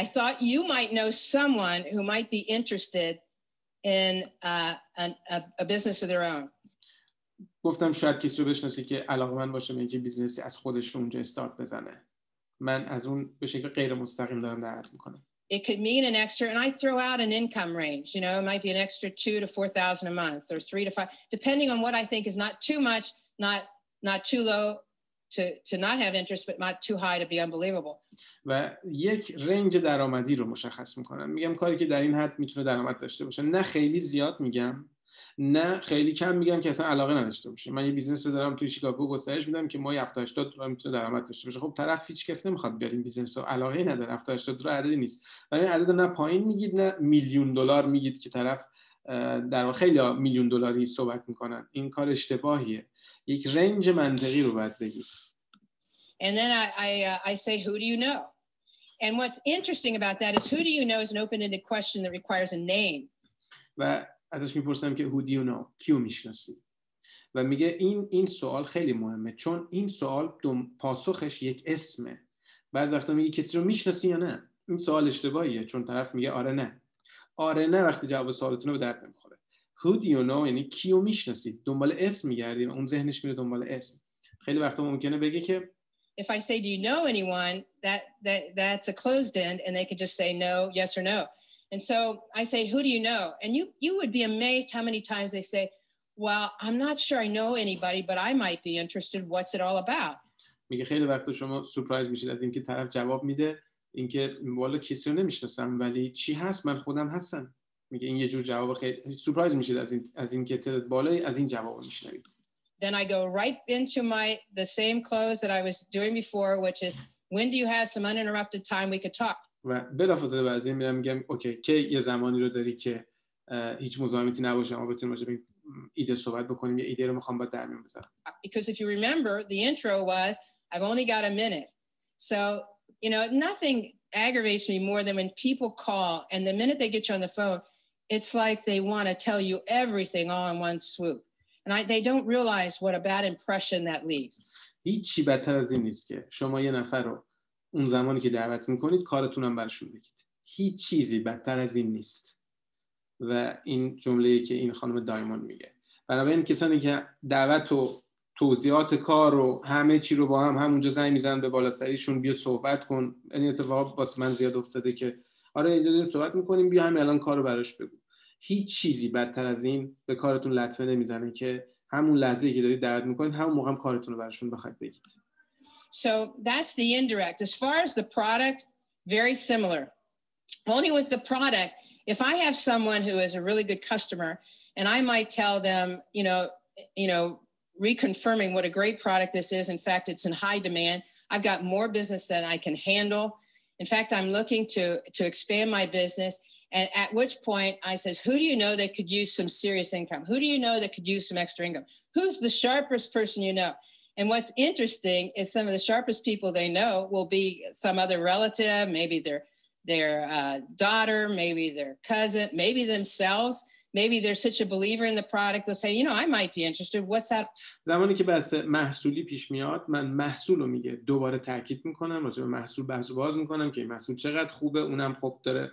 I thought you might know someone who might be interested in a business of their own. گفتم شاید کسی رو بشناسی که علاقه‌مند باشه به اینکه بیزنسی از خودش رو اونجا استارت بزنه. من از اون به شکل غیر مستقیم دارم دعوت میکنم. It could mean an extra, and I throw out an income range. You know, it might be an extra 2 to 4,000 a month, or 3 to 5, depending on what I think is not too much, not too low to not have interest, but not too high to be unbelievable. و یک رنج درآمدی رو مشخص میکنم. میگم کاری که در این حد میتونه درآمد داشته باشه. نه خیلی زیاد میگم، نه خیلی کم میگم که اصلا علاقه نداشته باشه. من یه بیزنس رو دارم توی شیکاگو گسترش میدم که ما 70 دلار میتونه درآمد داشته باشه. خب طرف هیچ کس نمیخواد بیاد این بیزنس رو، علاقه نداره. 70 دلار عددی نیست. ولی عدد نه پایین میگید نه میلیون دلار میگید که طرف در واقع خیلی میلیون دلاری صحبت میکنن. این کار اشتباهیه. یک رنج منطقی رو باید بگید. And then I say, who do you know? And what's interesting about that is who do you know is an open-ended question that requires a name. و ازش میپرسم که who do you know؟ کیو میشناسی؟ و میگه این سوال خیلی مهمه، چون این سوال پاسخش یک اسمه. بعضی وقتا میگه کسی رو میشناسی یا نه؟ این سوال اشتباهیه، چون طرف میگه آره نه. آره نه وقتی جواب سوالتون رو به درد نمیخوره. who do you know یعنی کیو میشناسی؟ دنبال اسم میگردی و اون ذهنش میره دنبال اسم. خیلی وقتا ممکنه بگه که if I say, do you know anyone, that's a closed end, and they could just say no, yes or no. And so I say, who do you know? And you would be amazed how many times they say, well, I'm not sure I know anybody, but I might be interested. What's it all about? میگه خیلی وقتا شما سورپرایز میشید از اینکه طرف جواب میده اینکه والا کسی رو نمیشناسم ولی چی هست، من خودم هستم. میگه این یه جور جواب خیلی سورپرایز میشید از اینکه تعداد بالایی از این جواب میشنوید. Then I go right into the same close that I was doing before, which is, when do you have some uninterrupted time we could talk? و بلافاصله بعد این میرم میگم اوکی که یه زمانی رو داری که هیچ مزاحمتی نباشه، ما بتونیم راجع به ایده صحبت بکنیم. یه ایده رو میخوام با در میون بذارم. Because if you remember, the intro was, I've only got a minute. So, you know, nothing aggravates me more than when people call and the minute they get you on the phone, it's like they want to tell you everything all in one swoop. And they don't realize what a bad impression that leaves. هیچی بدتر از این نیست که شما یه نفر رو اون زمانی که دعوت میکنید کارتون هم براشون بگید. هیچ چیزی بدتر از این نیست. و این جمله‌ای که این خانم دایموند میگه. بنابراین کسانی که دعوت و توضیحات کار و همه چی رو با همونجا زنگ میزنن به بالاسریشون بیا صحبت کن. این اتفاق واسه من زیاد افتاده که آره داریم صحبت میکنیم بیا همین الان کارو براش بگو. هیچ چیزی بدتر از این به کارتون لطمه نمیزنه که همون لحظه‌ای که دارید دعوت میکنید همون موقع هم کارتون رو براشون بخواید بگید. So that's the indirect. As far as the product, very similar. Only with the product, if I have someone who is a really good customer and I might tell them, reconfirming what a great product this is. In fact, it's in high demand. I've got more business than I can handle. In fact, I'm looking to expand my business. And at which point I says, who do you know that could use some serious income? Who do you know that could use some extra income? Who's the sharpest person you know? And what's interesting is some of the sharpest people they know will be some other relative, maybe their daughter, maybe their cousin, maybe themselves. Maybe they're such a believer in the product, they'll say, I might be interested. What's that? زمانی که بحث محصولی پیش میاد، من محصول رو میگه دوباره تاکید میکنم، راجع به محصول بحث باز میکنم که این محصول چقدر خوبه. اونم خب داره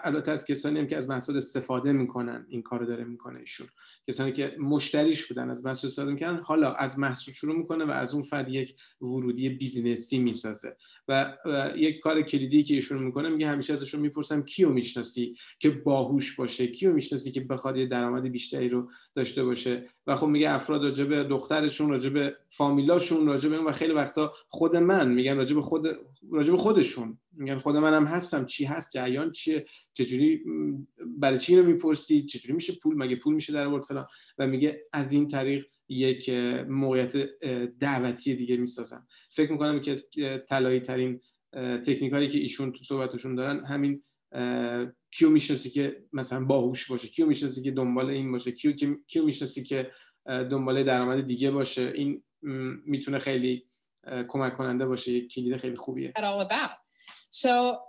البته از کسانی هم که از محصول استفاده میکنن این کارو داره میکنه ایشون، کسانی که مشتریش بودن از محصول استفاده میکنن، حالا از محصول شروع میکنه و از اون فرد یک ورودی بیزینسی میسازه. و یک کار کلیدی که ایشون میکنه، میگه همیشه ازشون میپرسم کیو میشناسی که باهوش باشه، کیو میشناسی که بخواد یه درآمد بیشتری رو داشته باشه. و خب میگه افراد راجع به دخترشون، راجع به فامیلاشون، راجع به اون، و خیلی وقتا خود من میگن راجع به خودشون، میگن خود منم هستم، چی هست، جریان چیه، چجوری، برای چی اینو میپرسی، چجوری میشه پول، مگه پول میشه در آورد فلان. و میگه از این طریق یک موقعیت دعوتی دیگه میسازن. فکر میکنم که طلایی ترین تکنیکایی که ایشون تو صحبتشون دارن همین کیو میشناسی که مثلا باهوش باشه، کیو میشناسی که دنبال این باشه، کیو میشناسی که دنبال درآمد دیگه باشه. این میتونه خیلی کمک کننده باشه، یک کلید خیلی خوبیه. All about. So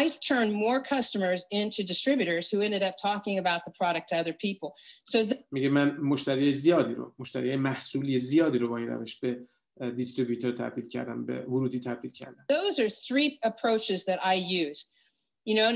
I've turned more customers into distributors who ended up talking about the product to other people. So میگه من مشتری محصولی زیادی رو با این روش به دیستریبیوتور تبدیل کردم، به ورودی تبدیل کردم. Those are 3 approaches that I use.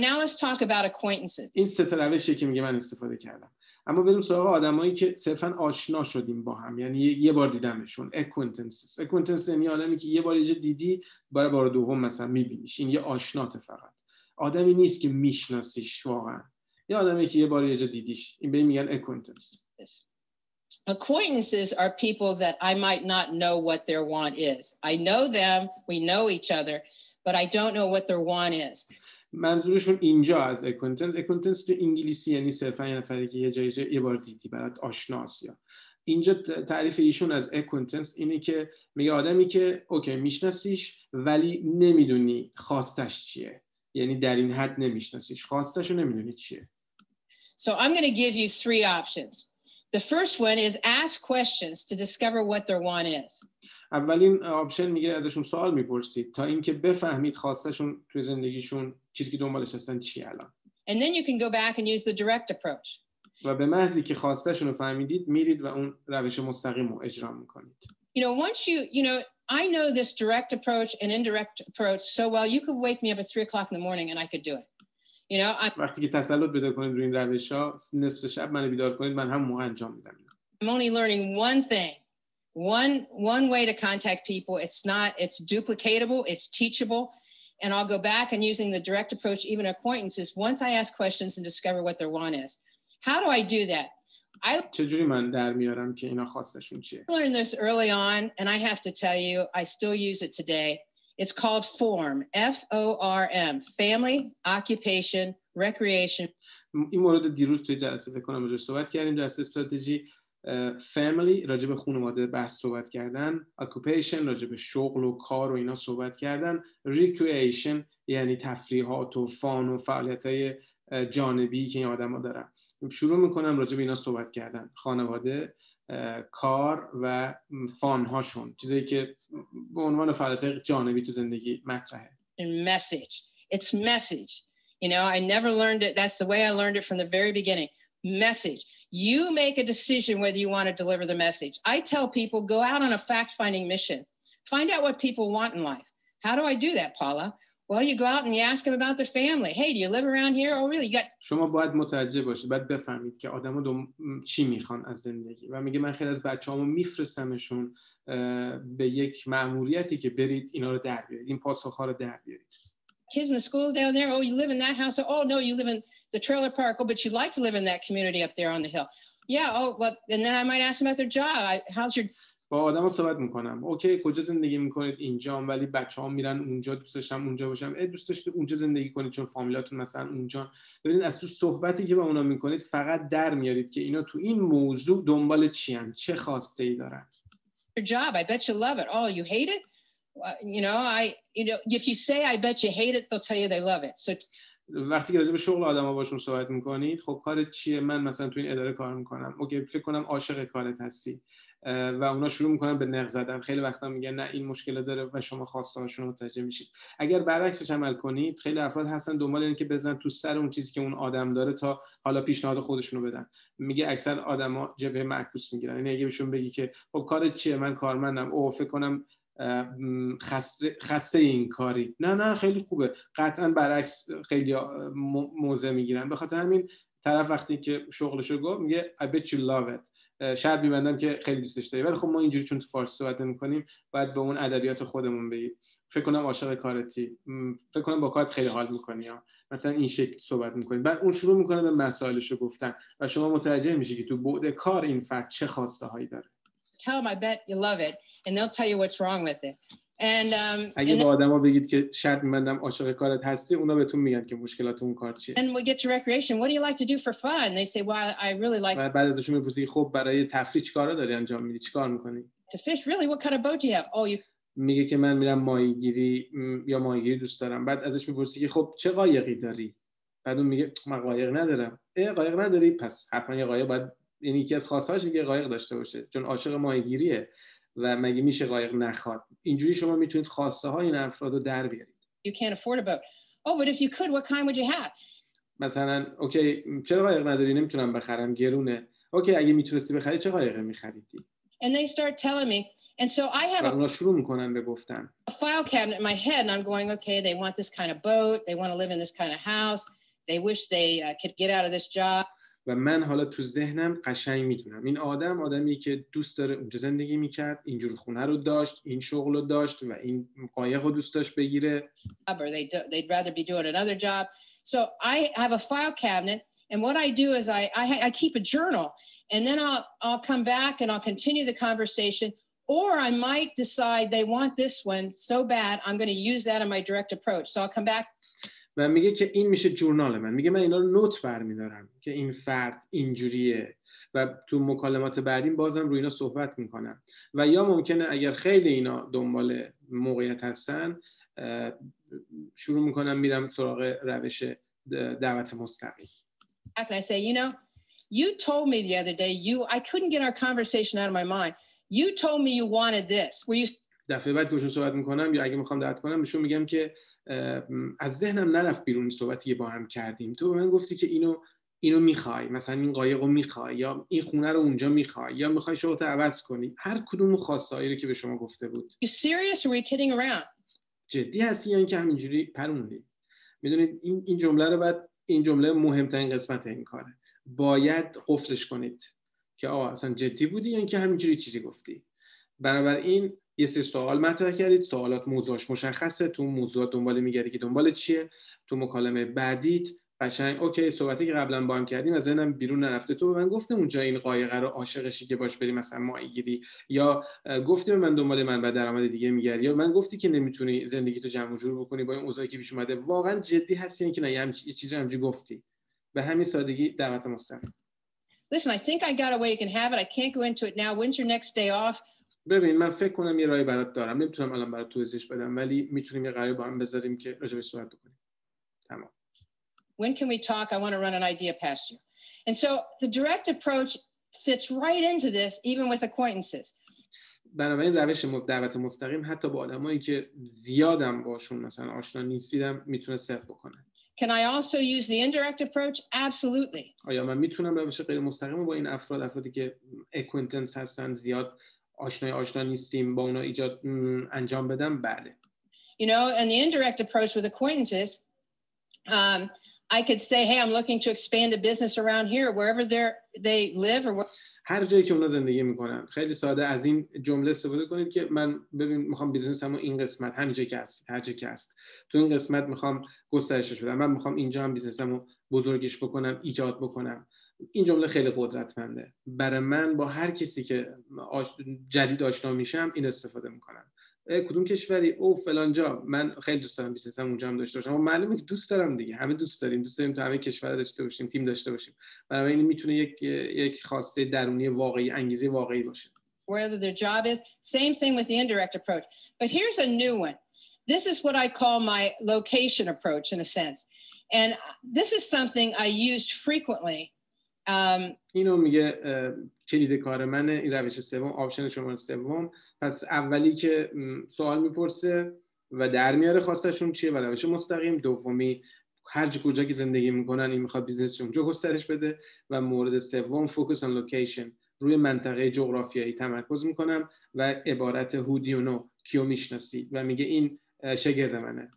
Now let's talk about acquaintances. این 3 روشی که میگه من استفاده کردم. اما بریم سراغ آدمایی که صرفاً آشنا شدیم با هم، یعنی یه بار دیدمشون. acquaintances یعنی آدمی که یه بار یه جا دیدی، برای بار دوم مثلا میبینیش. این یه آشناته، فقط آدمی نیست که میشناسیش واقعا، یه آدمی که یه بار یه جا دیدیش. این به میگن acquaintance. Acquaintances are people that I might not know what their want is. I know them, we know each other, but I don't know what their want is. منظورشون اینجا از اکوینتنس تو انگلیسی یعنی صرفا یه نفری که یه بار دیدی، برات آشناست. یا اینجا تعریف ایشون از اکوینتنس اینه که میگه آدمی که اوکی میشناسیش ولی نمیدونی خواستش چیه، یعنی در این حد نمیشناسیش، خواستش رو نمیدونی چیه. So I'm going to give you 3 options. The first one is ask questions to discover what their want is. اولین آپشن میگه ازشون سوال میپرسید تا اینکه بفهمید خواستشون توی زندگیشون، چیزی که دنبالش هستن چیه الان. And then you can go back and use the direct approach. و به محضی که خواستشون رو فهمیدید میرید و اون روش مستقیم رو اجرا میکنید. Once I know this direct approach and indirect approach so well, you could wake me up at 3 o'clock in the morning and I could do it. وقتی که تسلط پیدا کنید روی این روش‌ها، نصف شب منو بیدار کنید، من هم موقع انجام میدم. I'm only learning one thing. One way to contact people. It's duplicatable, it's teachable, and I'll go back and using the direct approach, even acquaintances, once I ask questions and discover what their want is. How do I do that? چجوری من در میارم که اینا خواستشون چیه؟ I learned this early on, and I have to tell you, I still use it today. It's called FORM, F-O-R-M, Family, Occupation, Recreation. این مورد دیروز توی جلسه فکر کنم راجعش صحبت کردیم، جلسه استراتژی. family راجع به خانواده بحث صحبت کردن، occupation راجع به شغل و کار و اینا صحبت کردن، recreation یعنی تفریحات و فان و فعالیت‌های جانبی که این آدم‌ها دارن. شروع می‌کنم راجع به اینا صحبت کردن، خانواده، کار و فان هاشون، چیزایی که به عنوان فعالیت جانبی تو زندگی مطرحه. Message. It's message. I never learned it. That's the way I learned it from the very beginning. Message. You make a decision whether you want to deliver the message. I tell people, go out on a fact-finding mission. Find out what people want in life. How do I do that, Paula? Well, you go out and you ask them about their family. Hey, do you live around here? Oh, really? شما باید متوجه باشید، باید بفهمید که آدما چی میخوان از زندگی. و میگه من خیلی از بچه‌هامو میفرستمشون به یک مأموریتی که برید اینا رو در بیارید، این پاسخ‌ها رو در بیارید. Kids in the school down there, oh, you live in that house? Oh, no, you live in the trailer park. Oh, but you like to live in that community up there on the hill. Yeah, oh, well, and then I might ask them about their job. How's your... با آدما صحبت میکنم. اوکی کجا زندگی میکنید؟ اینجا، ولی بچه‌هام میرن اونجا، دوست داشتم اونجا باشم. دوست داشتید اونجا زندگی کنید چون فامیلاتون مثلا اونجا. ببینید از تو صحبتی که با اونا میکنید فقط در میارید که اینا تو این موضوع دنبال چی ان، چه خواسته ای دارن. Your job, I bet you love it. Oh, you hate it? If you say I bet you hate it, they'll tell you they love it. So وقتی که راجع به شغل آدما باشون صحبت میکنید، خب کارت چیه؟ من مثلا تو این اداره کار میکنم. اوکی فکر کنم عاشق کارت هستی و اونا شروع میکنن به نق زدن. خیلی وقتا میگن نه این مشکل داره و شما خواسته هاشون رو متوجه میشید. اگر برعکسش عمل کنید، خیلی افراد هستن دنبال اینه که بزنن تو سر اون چیزی که اون آدم داره تا حالا پیشنهاد خودشونو بدن. میگه اکثر آدما جبهه معکوس میگیرن. یعنی اگه بهشون بگی که خب کارت چیه؟ من کارمندم. او فکر کنم خسته این کاری. نه خیلی خوبه. قطعا برعکس خیلی موضع میگیرن. به خاطر همین طرف وقتی که شغلشو گفت میگه I bet you love it. شرط می‌بندم که خیلی دوستش داری. ولی خب ما اینجوری چون تو فارسی صحبت نمی‌کنیم باید به اون ادبیات خودمون بگید. فکر کنم عاشق کارتی. فکر کنم با کارت خیلی حال می‌کنی ها. مثلا این شکل صحبت می‌کنید. بعد اون شروع می‌کنه به مسائلشو گفتن و شما متوجه میشی که تو بعد کار این فرد چه خواسته‌هایی داره. Tell them I bet you love it and they'll tell you what's wrong with it. اگه به آدما بگید که شرط می‌بندم عاشق کارت هستی، اونا بهتون میگن که مشکلات اون کار چیه. And we get to recreation. What do you like to do for fun? They say, well, I really like. بعد ازشون میپرسی خب برای تفریح چیکارا داری انجام میدی؟ چیکار می‌کنی؟ To fish. Really? What kind of boat do you have? Oh, you. میگه که من میرم ماهیگیری یا ماهیگیری دوست دارم. بعد ازش میپرسی که خب چه قایقی داری؟ بعد اون میگه من قایق ندارم. قایق نداری؟ پس حتما یه قایق باید، یعنی یکی از خواستهاش اینه که قایق داشته باشه چون عاشق ماهیگیریه و مگه میشه قایق نخواد؟ اینجوری شما میتونید خواسته های این افراد رو در بیارید. You can't afford a boat. Oh, but if you could, what kind would you have? مثلا اوکی چرا قایق نداری؟ نمیتونم بخرم، گرونه. اوکی اگه میتونستی بخری چه قایقی میخریدی؟ And they start telling me. And so I have اونا شروع میکنن به گفتن. a file cabinet in my head and I'm going, okay, they want this kind of boat, they want to live in this kind of house, they wish they could get out of this job. و من حالا تو ذهنم قشنگ میدونم این آدمی که دوست داره اونجا زندگی میکرد، اینجور خونه رو داشت، این شغل رو داشت و این قایق رو دوست داشت بگیره. Or they'd rather be doing another job. So I have a file cabinet and what I do is I keep a journal and then I'll come back and I'll continue the conversation. Or I might decide they want this one so bad, I'm going to use that in my direct approach. So I'll come back. و میگه که این میشه جورنال من. میگه من اینا رو نوت برمیدارم که این فرد اینجوریه و تو مکالمات بعدیم بازم روی اینا صحبت میکنم. و یا ممکنه اگر خیلی اینا دنبال موقعیت هستن شروع میکنم میرم سراغ روش دعوت مستقیم. And I say, you told me the other day, I couldn't get our conversation out of my mind. You told me you wanted this. Were you... دفعه بعد که بهشون صحبت میکنم یا اگه میخوام دعوت کنم بهشون میگم که از ذهنم نرفت بیرون صحبتی که با هم کردیم. تو به من گفتی که اینو میخوای، مثلا این قایقو میخوای یا این خونه رو اونجا میخوای یا میخوای شغلت عوض کنی. هر کدوم خواسته‌ای رو که به شما گفته بود. You serious or were you kidding around? جدی هستی یا اینکه همینجوری پروندی؟ میدونید این جمله رو بعد، این جمله مهمترین قسمت این کاره. باید قفلش کنید که اصلا جدی بودی یا اینکه همینجوری چیزی گفتی. بنابراین یه سری سوال مطرح کردید، سوالات موضوعش مشخصه، تو موضوع دنبال میگردی که دنبال چیه. تو مکالمه بعدیت قشنگ اوکی صحبتی که قبلا با هم کردیم از ذهنم بیرون نرفته. تو به من گفتی اونجا این قایقه رو عاشقشی که باش بری مثلا ماهیگیری، یا گفتی به من دنبال منبع درآمد دیگه میگردی، یا من گفتی که نمیتونی زندگی تو جمع و جور بکنی با این اوضاعی که پیش اومده. واقعا جدی هستی اینکه نه یه چیزی همینجوری گفتی؟ به همین سادگی دعوت مستقیم. Listen, I think I got a way you can have it. I can't go into it now. When's your next day off? ببین من فکر کنم یه راهی برات دارم، نمیتونم الان برات توضیحش بدم ولی میتونیم یه قراری با هم بذاریم که راجع بهش صحبت بکنیم. تمام. When can we talk? I want to run an idea past you. And so the direct approach fits right into this, even with acquaintances. بنابراین روش دعوت مستقیم حتی با آدمایی که زیادم باشون مثلا آشنا نیستیدم میتونه صرف بکنه. Can I also use the indirect approach? Absolutely. آیا من میتونم روش غیر مستقیم رو با این افرادی که acquaintance هستن، زیاد آشنا نیستیم، با اونا ایجاد انجام بدم؟ بله. You know, and the indirect approach with acquaintances, I could say, hey, I'm looking to expand a business around here, wherever they live or هر جایی که اونا زندگی میکنن. خیلی ساده از این جمله استفاده کنید که من میخوام بیزنسمو این قسمت همینجایی که هست، هر جایی که هست تو این قسمت میخوام گسترشش بدم، من میخوام اینجا هم بیزنسمو بزرگش بکنم، ایجاد بکنم. این جمله خیلی قدرتمنده. برای من با هر کسی که جدید آشنا میشم این استفاده میکنم. کدوم کشوری؟ او فلان جا. من خیلی دوست دارم بیزنسم اونجا هم داشته باشم. اما معلومه که دوست دارم دیگه. همه دوست داریم تو همه کشورها داشته باشیم، تیم داشته باشیم. برای این میتونه یک خواسته درونی واقعی، انگیزه واقعی باشه. Wherever their job is. Same thing with the indirect approach. But here's a new one. This is what I call my location approach in a sense. And this is something I used frequently. اینو میگه کلید کار منه، این روش سوم، آپشن شماره سوم. پس اولی که سوال میپرسه و در میاره خواستشون چیه و روش مستقیم. دومی هر کجا که زندگی میکنن این میخواد بیزنسشون اونجا گسترش بده. و مورد سوم فوکس آن لوکیشن، روی منطقه جغرافیایی تمرکز میکنم و عبارت who do you know، کیو میشناسی، و میگه این شاگرد منه.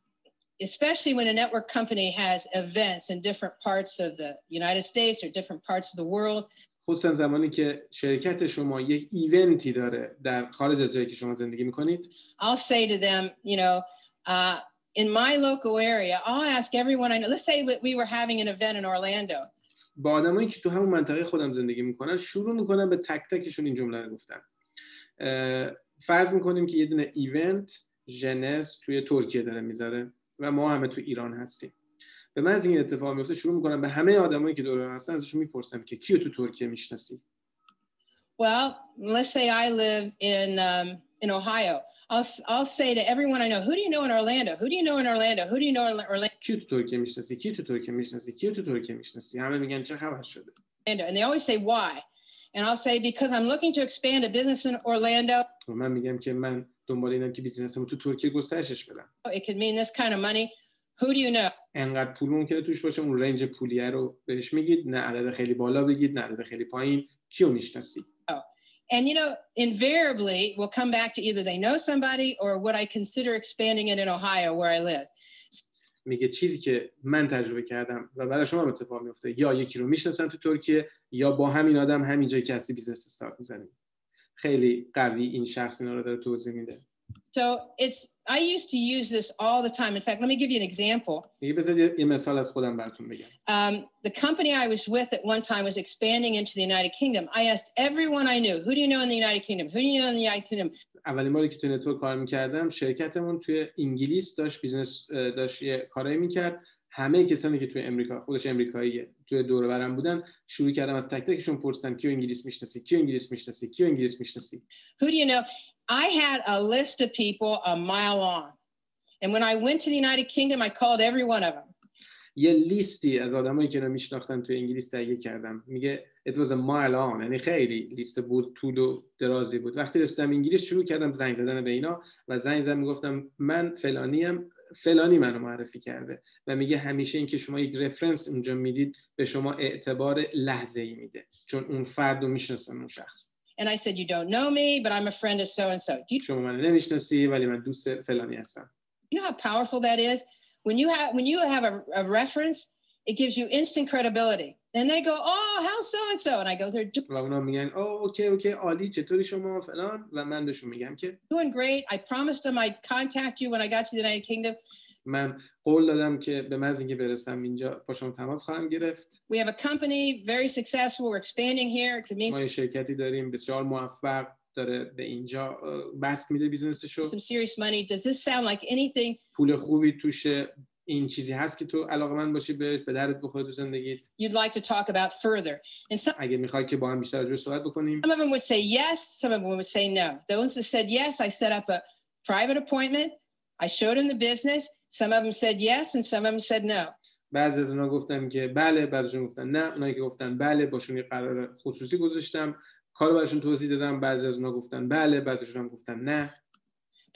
Especially when a network company has events in different parts of the United States or different parts of the world. خصوصا زمانی که شرکت شما یک ایونتی داره در خارج از جایی که شما زندگی میکنید. I'll say to them, you know, in my local area, I'll ask everyone I know. Let's say we were having an event in Orlando. با آدمایی که تو همون منطقه خودم زندگی میکنن شروع میکنم به تک تکشون این جمله رو گفتن. فرض میکنیم که یه دونه ایونت ژنس توی ترکیه داره میذاره و ما همه تو ایران هستیم. به من از این اتفاق میفته شروع میکنم به همه آدمایی که دور من هستن ازشون میپرسم که کیو تو ترکیه میشناسی. Well, let's say I live in Ohio. I'll say to everyone I know, who do you know in Orlando? Who do you know in Orlando? Who do you know in Orlando? کیو تو ترکیه میشناسی؟ کیو تو ترکیه میشناسی؟ کیو تو ترکیه میشناسی؟ همه میگن چه خبر شده؟ And they always say why. And I'll say because I'm looking to expand a business in Orlando. من میگم که من دنبال اینم که بیزنسمو تو ترکیه گسترشش بدم. It could mean this kind of money. Who do you know? انقدر پول ممکنه توش باشه، اون رنج پولیه رو بهش میگید، نه عدد خیلی بالا بگید نه عدد خیلی پایین. کیو میشناسی؟ And you know, invariably we'll come back to either they know somebody or what I consider expanding it in Ohio where I live. میگه چیزی که من تجربه کردم و برای شما اتفاق میفته، یا یکی رو میشناسن تو ترکیه یا با همین آدم همین جایی که هستی بیزنس استارت میزنی. خیلی قوی این شخص اینا رو داره توضیح میده. So I used to use this all the time. In fact, let me give you an example. میگه بذارید یه مثال از خودم براتون بگم. The company I was with at one time was expanding into the United Kingdom. I asked everyone I knew, who do you know in the United Kingdom? Who do you know in the United Kingdom? اولین باری که تو نتورک کار می‌کردم، شرکتمون توی انگلیس داشت بیزنس داشت یه کارایی می‌کرد. همه کسانی که توی امریکا، خودش امریکاییه، توی دور و برم بودن، شروع کردم از تک تکشون پرسیدن کیو انگلیس میشناسی، کیو انگلیس میشناسی، کیو انگلیس میشناسی. Who do you know? I had a list of people a mile long. And when I went to the United Kingdom, I called every one of them. یه لیستی از آدمایی که میشناختن توی انگلیس تهیه کردم. میگه it was a mile long، یعنی خیلی لیست بود، طول و درازی بود. وقتی رسیدم انگلیس شروع کردم زنگ زدن به اینا و زنگ زدم میگفتم من فلانیم، فلانی منو معرفی کرده. و میگه همیشه این که شما یک رفرنس اونجا میدید به شما اعتبار لحظه‌ای میده، چون اون فرد رو میشناسن اون شخص. And I said, you don't know me, but I'm a friend of so and so. شما من نمیشناسی ولی من دوست فلانی هستم. You know how powerful that is? When you have a reference, it gives you instant credibility. And they go, oh, how's so and so? And I go, they're و اونا میگن اوکی عالی، چطوری شما فلان، و من بهشون میگم که doing great. I promised them I'd contact you when I got to the United Kingdom. من قول دادم که به محض اینکه برسم اینجا با شما تماس خواهم گرفت. We have a company very successful. We're expanding here. ما یه شرکتی داریم بسیار موفق، داره به اینجا بسط میده بیزنسشو. Some serious money. Does this sound like anything? پول خوبی توشه. این چیزی هست که تو علاقه‌مند باشی به دردت بخوره تو زندگیت. You'd like to talk about further. And اگه میخوای که با هم بیشتر راجعش صحبت بکنیم. Some of them would say yes, some of them would say no. The ones that said yes, I set up a private appointment. I showed them the business. Some of them said yes and some of them said no. بعضی از اونها گفتن که بله، بعضیشون گفتن نه. اونایی که گفتن بله باشون یه قرار خصوصی گذاشتم، کارو براشون توضیح دادم. بعضی از اونها گفتن بله، بعضیشون هم گفتن نه.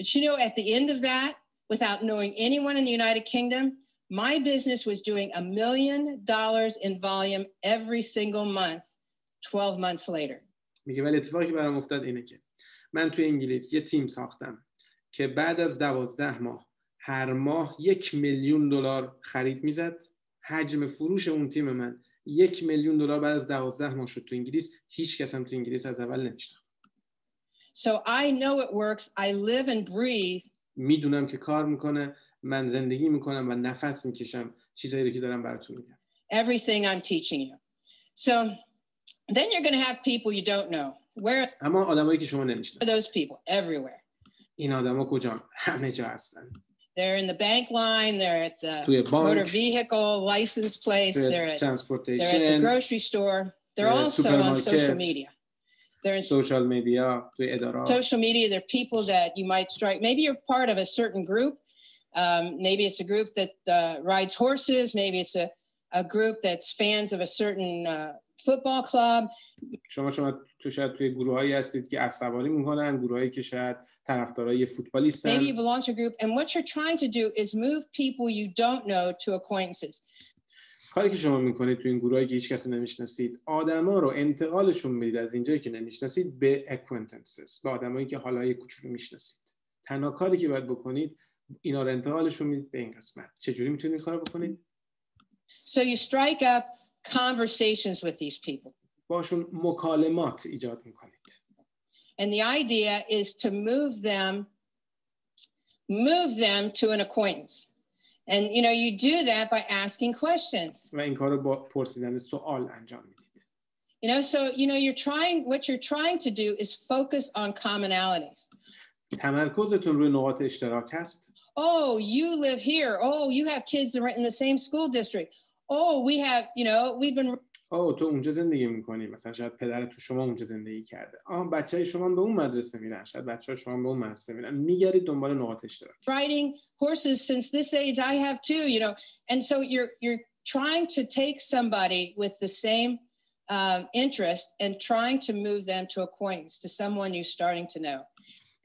But you know, at the end of that, without knowing anyone in the United Kingdom, my business was doing $1 million in volume every single month 12 months later. میگه ولی اتفاقی که برام افتاد اینه که من توی انگلیس یه تیم ساختم که بعد از 12 ماه هر ماه $1,000,000 خرید میزد. حجم فروش اون تیم من $1,000,000 بعد از 12 ماه شد تو انگلیس. هیچ کس هم تو انگلیس از اول نمی‌شناخت. So I know it works. I live and breathe. میدونم که کار میکنه. من زندگی میکنم و نفس میکشم چیزایی رو که دارم براتون میگم. Everything I'm teaching you. So then you're going to have people you don't know. Where اما آدمایی که شما are نمیشناسید. those people? Everywhere. این آدما کجان؟ همه جا هستن. They're in the bank line, they're at the توی motor بانک، vehicle license place, توی they're at the ترانسپورتیشن، grocery store. They're توی also on social سوپرمارکت، media. They're in سوشال میدیا، توی ادارات. social media. They're people that you might strike. Maybe you're part of a certain group. Maybe it's a group that rides horses. Maybe it's a group that's fans of a certain football club. شما شاید توی گروهایی هستید که اسب‌سواری میکنن، گروهایی که شاید طرفدارای فوتبالیستن. Maybe you belong to a group, and what you're trying to do is move people you don't know to acquaintances. کاری که شما میکنید توی این گروهایی که هیچ کسی نمیشناسید، آدما رو انتقالشون میدید از اینجایی که نمیشناسید به acquaintances، به آدمایی که حالا یه کوچولو میشناسید. تنها کاری که باید بکنید اینا رو انتقالشون میدید به این قسمت. چجوری میتونید این کارو بکنید؟ So you strike up conversations with these people. باشون مکالمات ایجاد میکنید. And the idea is to move them to an acquaintance. And you know, you do that by asking questions. و این کارو با پرسیدن سوال انجام میدید. You know, so you know, what you're trying to do is focus on commonalities. تمرکزتون روی نقاط اشتراک هست. Oh, you live here. Oh, you have kids that are in the same school district. Oh, we have, you know, we've been تو اونجا زندگی میکنی، مثلا شاید پدرت تو شما اونجا زندگی کرده. بچهای شما به اون مدرسه میرن، شاید بچهای شما به اون مدرسه میرن. میگردید دنبال نقاط اشتراک. Riding horses since this age I have too, you know. And so you're trying to take somebody with the same interest and trying to move them to acquaintance, to someone you're starting to know.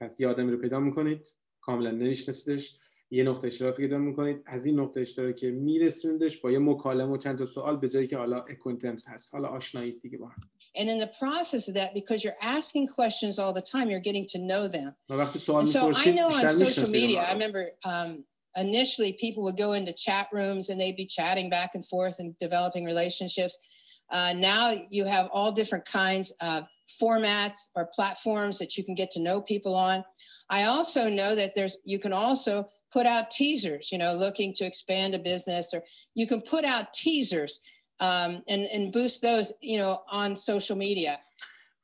پس یه آدمی رو پیدا میکنید، کاملا نمیشناسیدش، یه نقطه اشتراک پیدا میکنید، از این نقطه اشتراک میرسوندش با یه مکالمه و چند تا سوال به جایی که حالا اکوینتنس هست، حالا آشنایی دیگه با هم. And in the process of that, because you're asking questions all the time, you're getting to know them. و وقتی سوال So I میپرسید know بیشتر on social میشناسید. media, I remember initially people would go into chat rooms and they'd be chatting back and forth and developing relationships. Now you have all different kinds of formats or platforms that you can get to know people on. I also know that you can also put out teasers, you know, looking to expand a business, or you can put out teasers and boost those, you know, on social media.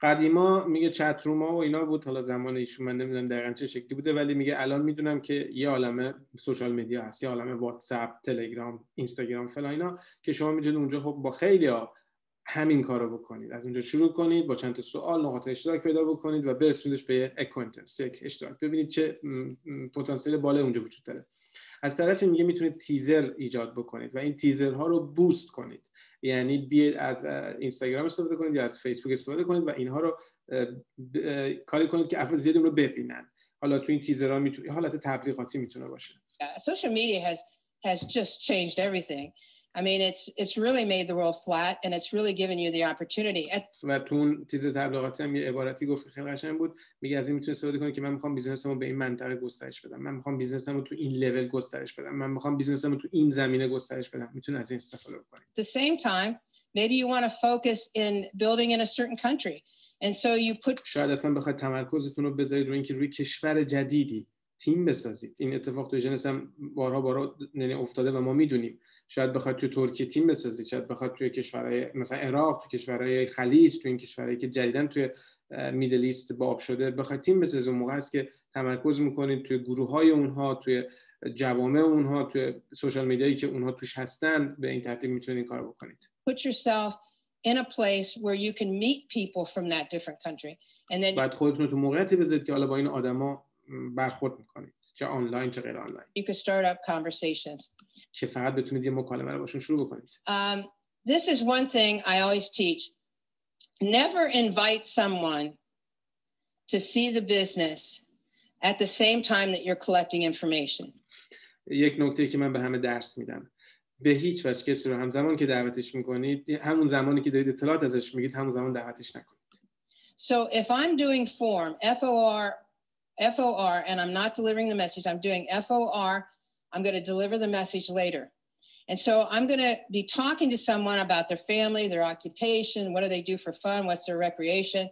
قدیما میگه چت روم ها و اینا بود، حالا زمان ایشون من نمیدونم دقیقاً چه شکلی بوده، ولی میگه الان میدونم که یه عالمه سوشال میدیا هست، یه عالمه واتساپ، تلگرام، اینستاگرام فلان اینا که شما میتونید اونجا خب با خیلی‌ها همین کارو بکنید. از اونجا شروع کنید، با چند تا سوال نقاط اشتراک پیدا بکنید و برسونیدش به اکوینتنس، یک اشتراک. ببینید چه پتانسیل بالا اونجا وجود داره. از طرفی میگه میتونید تیزر ایجاد بکنید و این تیزرها رو بوست کنید. یعنی بیاید از اینستاگرام استفاده کنید یا از فیسبوک استفاده کنید و اینها رو کاری کنید که افراد زیادی رو ببینن. حالا تو این تیزرها میتونه حالت تبلیغاتی میتونه باشه. Social media has just changed everything. I mean, it's really made the world flat, and it's really given you the opportunity. و تو اون تیزر تبلیغاتی هم یه عبارتی گفت خیلی قشنگ بود، میگه از این میتونی استفاده کنی که من میخوام بیزنسمو به این منطقه گسترش بدم، من میخوام بیزنسمو تو این لول گسترش بدم، من میخوام بیزنسمو تو این زمینه گسترش بدم. میتونی از این استفاده کنی. At the same time, maybe you want to focus in building in a certain country, and so you put. شاید اصلا بخواید تمرکزتون رو بذارید روی اینکه روی کشور جدیدی تیم بسازید. این اتفاق تو جنس هم بارها یعنی افتاده و ما میدونیم. شاید بخواد توی ترکیه تیم بسازید، شاید بخواد توی کشورهای مثلا عراق، توی کشورهای خلیج، توی این کشورهایی که جدیداً توی میدل ایست باب شده بخواد تیم بسازید. اون موقع است که تمرکز میکنید توی گروه‌های اونها، توی جوامع اونها، توی سوشال میدیایی که اونها توش هستن. به این ترتیب میتونید این کارو بکنید. Put yourself in a place where you can meet people from that different country, and then بعد خودتون رو تو موقعیتی بذارید که حالا با این آدما برخورد میکنید، چه آنلاین چه غیر آنلاین. You can start up conversations. که فقط بتونید یه مکالمه رو باشون شروع بکنید. This is one thing I always teach. Never invite someone to see the business at the same time that you're collecting information. یک نکته که من به همه درس میدم، به هیچ وجه کسی رو همزمان که دعوتش میکنید، همون زمانی که دارید اطلاعات ازش میگید همون زمان دعوتش نکنید. So if I'm doing form FOR and I'm not delivering the message, I'm doing FOR, I'm going to deliver the message later. And so I'm going to be talking to someone about their family, their occupation, what do they do for fun, what's their recreation.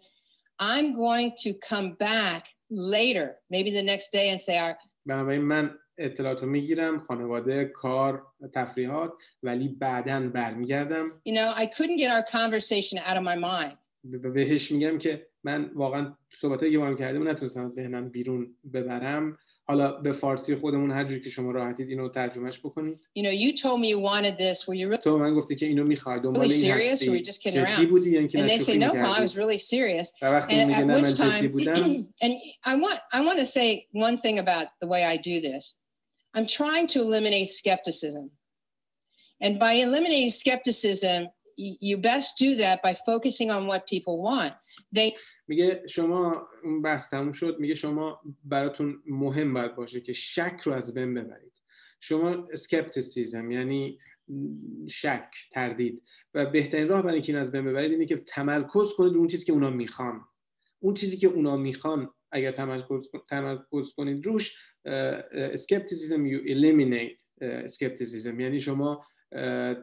I'm going to come back later, maybe the next day, and say, بنابراین من اطلاعاتو میگیرم، خانواده، کار، تفریحات، ولی بعداً برمیگردم. You know, I couldn't get our conversation out of my mind. بهش میگم که من واقعا صحبتایی که با هم کردیم نتونستم از ذهنم بیرون ببرم. حالا به فارسی خودمون هر جوری که شما راحتید اینو ترجمهش بکنید. You know, you told me you wanted this. Were you really تو من گفتی که اینو میخوای، دنبال این serious or were you هستی، just kidding جدی around? بودی یا اینکه And they say, نشوخی no, Paul, I was میکردی؟ really serious. و وقتی And میگه at نه من which جدی time, بودم. and I want to say one thing about the way I do this. I'm trying to eliminate skepticism. And by eliminating skepticism, you best do that by focusing on what people want. میگه شما اون بحث تموم شد، میگه شما براتون مهم باید باشه که شک رو از بین ببرید. شما اسکپتیسیزم یعنی شک، تردید، و بهترین راه برای اینکه این از بین ببرید اینه که تمرکز کنید اون چیزی که اونا میخوان. اون چیزی که اونا میخوان اگر تمرکز کنید روش، اسکپتیسیزم you eliminate اسکپتیسیزم، یعنی شما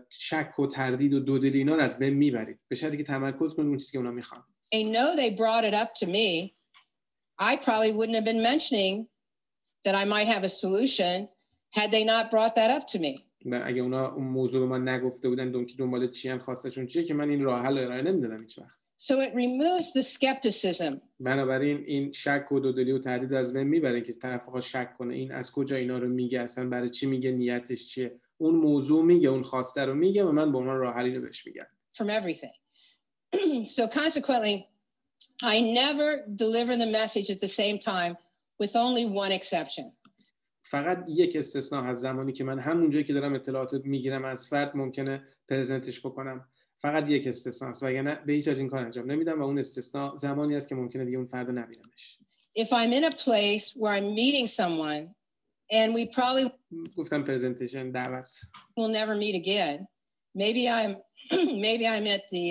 شک و تردید و دودلی اینا رو از بین میبرید به شرطی که تمرکز کنید اون چیزی که اونا میخوان. They know they brought it up to me. I probably wouldn't have been mentioning that I might have a solution had they not brought that up to me. اگه اونا اون موضوع به من نگفته بودن که دنبال چی ان، خواستشون چیه، که من این راه حل ارائه نمیدادم هیچ وقت. So it removes the skepticism. بنابراین این شک و دودلی و تردید از بین میبره که طرف‌ها شک کنه این از کجا اینا رو میگه، اصلا برای چی میگه، نیتش چیه. اون موضوع میگه، اون خواسته رو میگه و من به اون راه حلی رو بهش میگم. From everything. So consequently, I never deliver the message at the same time with only one exception. فقط یک استثناء هست، زمانی که من همون جایی که دارم اطلاعات میگیرم از فرد ممکنه پرزنتش بکنم. فقط یک استثناء است، وگرنه به هیچ از این کار انجام نمیدم و اون استثناء زمانی است که ممکنه دیگه اون فرد رو نبینمش. If I'm in a place where I'm meeting someone and we probably گفتم پرزنتیشن، دعوت. we'll never meet again. Maybe I'm at the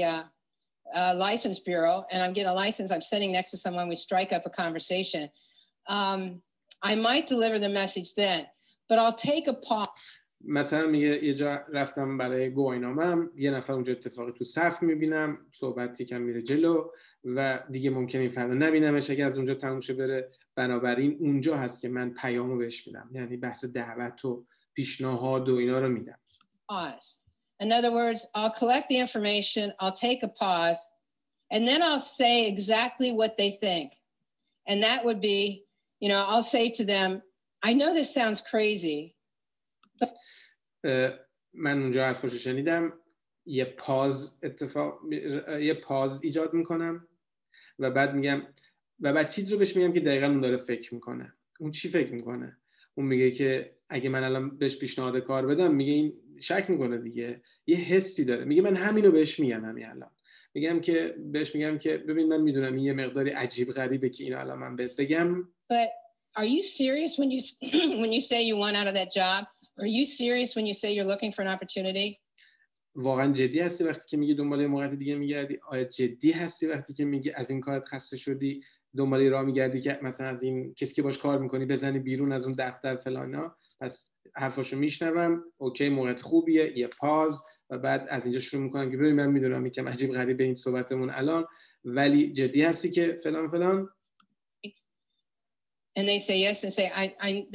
license bureau and I'm getting a license. I'm sitting next to someone. We strike up a conversation. I might deliver the message then, but I'll take a pause. مثلا میگه یه جا رفتم برای گواهینامه‌ام، یه نفر اونجا اتفاقی تو صف میبینم، صحبت یکم میره جلو و دیگه ممکنه این فردا نبینمش اگه از اونجا تموم شه بره. بنابراین اونجا هست که من پیامو بهش میدم، یعنی بحث دعوت و پیشنهاد و اینا رو میدم. Pause. In other words, I'll collect the information, I'll take a pause, and then I'll say exactly what they think. And that would be, you know, I'll say to them, I know this sounds crazy. من اونجا حرفاشو شنیدم، یه پاز ایجاد میکنم و بعد میگم و بعد چیز رو بهش میگم که دقیقاً اون داره فکر میکنه. اون چی فکر میکنه؟ اون میگه که اگه من الان بهش پیشنهاد کار بدم، میگه این شک میکنه دیگه، یه حسی داره. میگه من همین رو بهش میگم همین الان. بهش میگم که ببین من میدونم این یه مقداری عجیب غریبه که اینو الان من بهت بگم. But are you serious when you say you want out of that job? Are you serious when you say you're looking for an opportunity? واقعا جدی هستی وقتی که میگی دنبال موقعیت دیگه میگردی؟ آیا جدی هستی وقتی که میگی از این کارت خسته شدی، دنبال راه میگردی که مثلا از این کسی که باش کار میکنی بزنی بیرون از اون دفتر فلانا؟ پس حرفاشو میشنوم، اوکی موقعیت خوبیه، یه پاز و بعد از اینجا شروع میکنم که ببین من میدونم یکم عجیب غریبه این صحبتمون الان، ولی جدی هستی که فلان فلان؟ And they say yes and say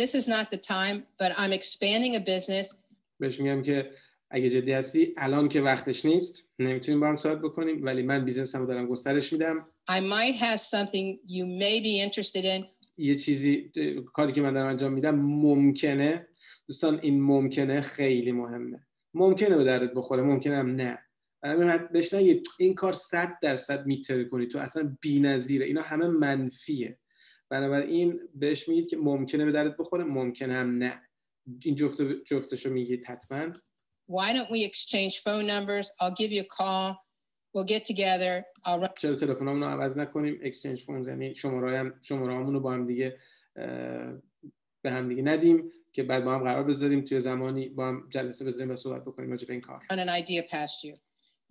this is not the time, but I'm expanding a business. بهش میگم که اگه جدی هستی الان که وقتش نیست، نمیتونیم با هم صحبت بکنیم، ولی من بیزنسمو دارم گسترش میدم. I might have something you may be interested in. یه چیزی کاری که من دارم انجام میدم ممکنه، دوستان این ممکنه خیلی مهمه. ممکنه به دردت بخوره، ممکنه هم نه. بنابراین بهش نگید این کار 100% میتره کنی، تو اصلا بی‌نظیره، اینا همه منفیه. بنابراین بهش میگید که ممکنه به دردت بخوره، ممکنه هم نه. این جفتشو میگید حتما. Why don't we exchange phone numbers? I'll give you a call. We'll get together. چرا تلفنامون رو عوض نکنیم؟ exchange phones یعنی شماره‌هامون رو با هم دیگه به هم دیگه ندیم که بعد با هم قرار بذاریم توی زمانی با هم جلسه بذاریم و صحبت بکنیم راجع به این کار. An idea past you.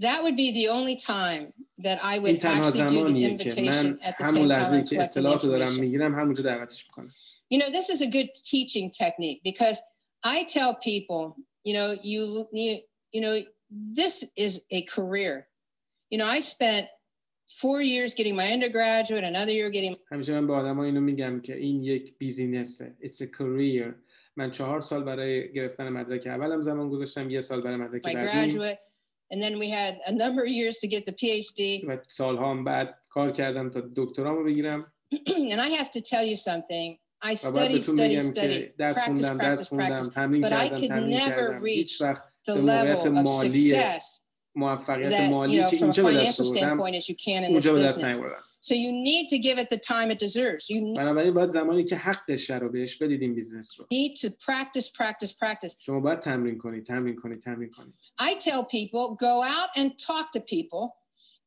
That would be the only time that I would actually do the invitation at the same time I'm collecting the information. You know, this is a good teaching technique because I tell people, you know, this is a career. You know, I spent 4 years getting my undergraduate, another year getting. همیشه من به آدم‌ها اینو میگم که این یک بیزینسه. It's a career. من 4 سال برای گرفتن مدرک اولم زمان گذاشتم، 1 سال برای مدرک بعدی. And then we had a number of years to get the PhD. و سال‌ها بعد کار کردم تا دکترامو بگیرم. And I have to tell you something. I studied. درس خوندم، تمرین کردم. هیچ وقت به موقعیت مالی موفقیت مالی که اینجا به دست آوردم اونجا به دست نیاوردم. So you need to give it the time it deserves. بنابراین باید زمانی که حقش رو بهش بدید این بیزنس رو. Need to practice. شما باید تمرین کنید. I tell people go out and talk to people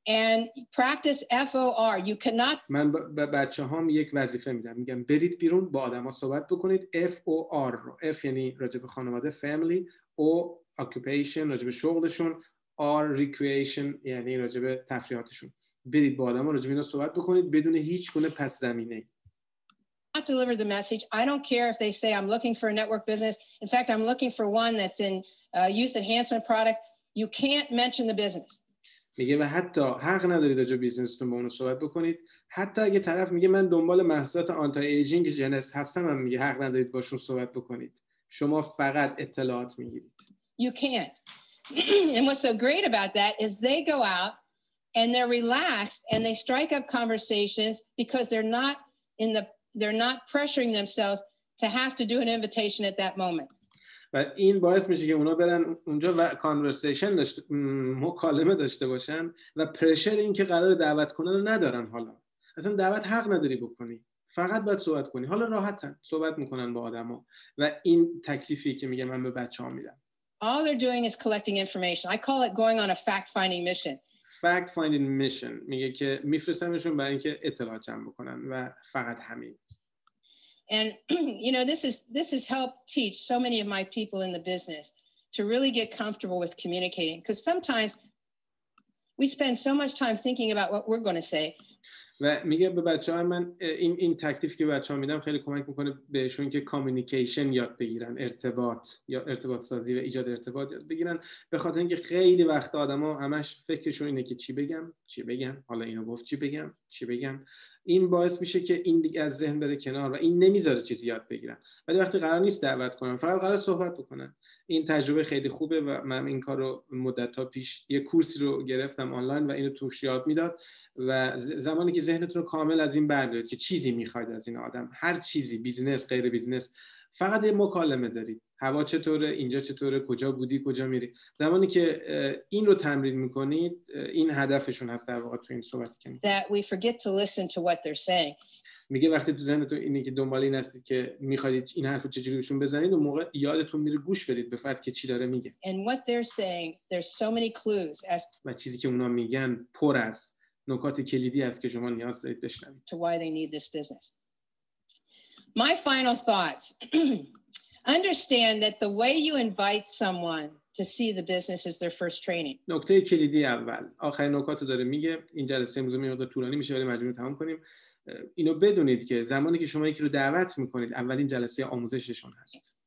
and practice FOR. You cannot. من به بچه‌هام یک وظیفه میدم. میگم برید بیرون با آدما صحبت بکنید. FOR رو. F یعنی راجع به خانواده family، O occupation راجع به شغلشون، R recreation یعنی راجع به تفریحاتشون. برید با آدما راجع به اینا صحبت بکنید بدون هیچ گونه پس زمینه. Not deliver the message. I don't care if they say I'm looking for a network business. In fact, I'm looking for one that's in youth enhancement products. You can't mention the business. میگه و حتی حق ندارید راجع به بیزنستون با اون صحبت بکنید. حتی اگه طرف میگه من دنبال محصولات آنتی ایجینگ جنس هستم، هم میگه حق ندارید باشون صحبت بکنید. شما فقط اطلاعات میگیرید. You can't. And what's so great about that is they go out and they're relaxed and they strike up conversations because they're not pressuring themselves to have to do an invitation at that moment. و این باعث میشه که اونا برن اونجا و کانورسیشن مکالمه داشته باشن و پرشر این که قرار دعوت کنن رو ندارن. حالا اصلا دعوت حق نداری بکنی، فقط باید صحبت کنی. حالا راحتن صحبت میکنن با آدما و این تکلیفی که میگه من به بچه‌ها میدم. All they're doing is collecting information. I call it going on a fact-finding mission. Fact-finding mission میگه که میفرستمشون برای اینکه اطلاعات جمع بکنن و فقط همین. And you know, this has helped teach so many of my people in the business to really get comfortable with communicating, because sometimes we spend so much time thinking about what we're going to say. و میگه به بچه‌ها من این تکلیفی که بچه‌ها میدم خیلی کمک میکنه بهشون که کامیونیکیشن یاد بگیرن، ارتباط سازی و ایجاد ارتباط یاد بگیرن، به خاطر اینکه خیلی وقت آدما همش فکرشون اینه که چی بگم، حالا اینو گفت چی بگم. این باعث میشه که این دیگه از ذهن بره کنار و این نمیذاره چیزی یاد بگیرن. ولی وقتی قرار نیست دعوت کنن، فقط قرار صحبت بکنن، این تجربه خیلی خوبه و من این کارو مدت‌ها پیش یه کورسی رو گرفتم آنلاین و اینو توش یاد میداد و زمانی که ذهنتون رو کامل از این بردارید که چیزی میخواید از این آدم، هر چیزی، بیزینس غیر بیزینس، فقط یه مکالمه دارید. هوا چطوره، اینجا چطوره، کجا بودی، کجا میری. زمانی که این رو تمرین میکنید، این هدفشون هست در واقع تو این صحبتی که میکنید. That we forget to listen to what they're saying. میگه وقتی تو ذهنتون اینه که دنبال این هستید که میخواید این حرفو چجوری بهشون بزنید، اون موقع یادتون میره گوش بدید به فقط که چی داره میگه. And what they're saying, there's so many clues as و چیزی که اونا میگن پر از نکات کلیدی است که شما نیاز دارید بشنوید. To why they need this business. My final thoughts. Understand that the way you invite someone to see the business is their first training. نکته کلیدی اول، آخرین نکاتو داره میگه. این جلسه امروز میاد طولانی میشه ولی مجبوریم تمام کنیم. اینو بدونید که زمانی که شما یکی رو دعوت میکنید، اولین جلسه آموزششون هست.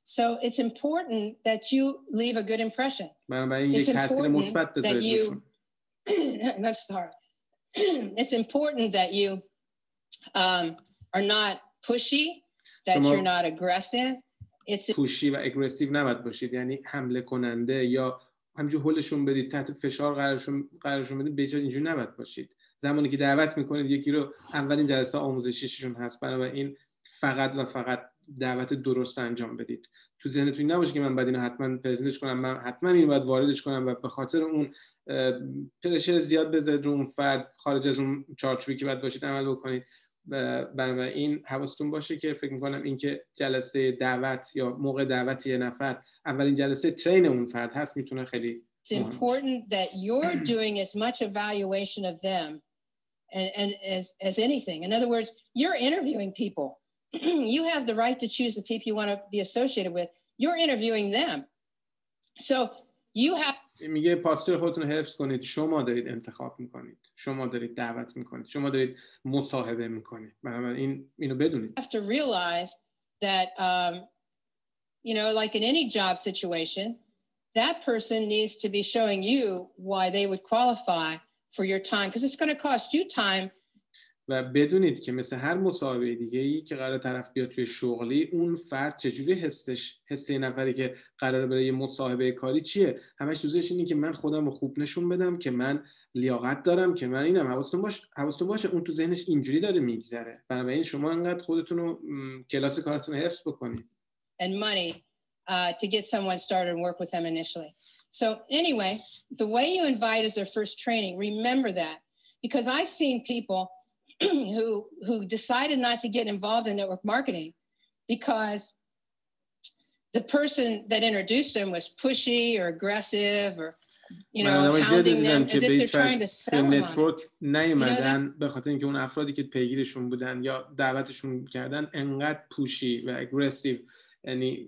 So it's important that you leave a good impression. بنابراین یک تاثیر مثبت بذارید روشون. It's important that you are not pushy, that you're not aggressive. پوشی و اگریسیو نباید باشید، یعنی حمله کننده یا همینجور هولشون بدید، تحت فشار قرارشون بدید، به جای اینجوری نباید باشید. زمانی که دعوت میکنید یکی رو، اولین جلسه آموزشیشون هست، بنابراین فقط و فقط دعوت درست انجام بدید. تو ذهنتون نباشه که من بعد اینو حتما پرزنتش کنم، من حتما اینو باید واردش کنم و به خاطر اون پرشر زیاد بذارید رو اون فرد، خارج از اون چارچوبی که باید باشید عمل بکنید. بنابراین حواستون باشه که فکر میکنم این که جلسه دعوت یا موقع دعوت یه نفر اولین جلسه ترین اون فرد هست میتونه خیلی It's important that you're doing as much evaluation of them and as anything. In other words, you're interviewing people. You have the right to choose the people you want to be associated with. You're interviewing them. So you have میگه پاستور خودتون حفظ کنید. شما دارید انتخاب میکنید، شما دارید دعوت میکنید، شما دارید مصاحبه میکنید. بنابراین اینو بدونید. You have to realize that you know, like in any job situation, that person needs to be showing you why they would qualify for your time because it's going to cost you time. و بدونید که مثل هر مصاحبه دیگه‌ای که قرار طرف بیاد توی شغلی، اون فرد چجوری حس نفری که قراره برای یه مصاحبه کاری چیه، همش دوستش اینه که من خودم رو خوب نشون بدم که من لیاقت دارم، که من اینم. حواستون باشه اون تو ذهنش اینجوری داره میگذره. بنابراین شما انقدر خودتون رو کلاس کارتون رو حفظ بکنید. And money to get someone started and work with them initially. So anyway, the way you invite is their first training. Remember that, because I've seen people who decided not to get involved in network marketing because the person that introduced them was pushy or aggressive or hounding them as if they're trying to sell them network نیومدن به خاطر اینکه اون افرادی که پیگیرشون بودن یا دعوتشون کردن انقدر پوشی و اگریسیو، یعنی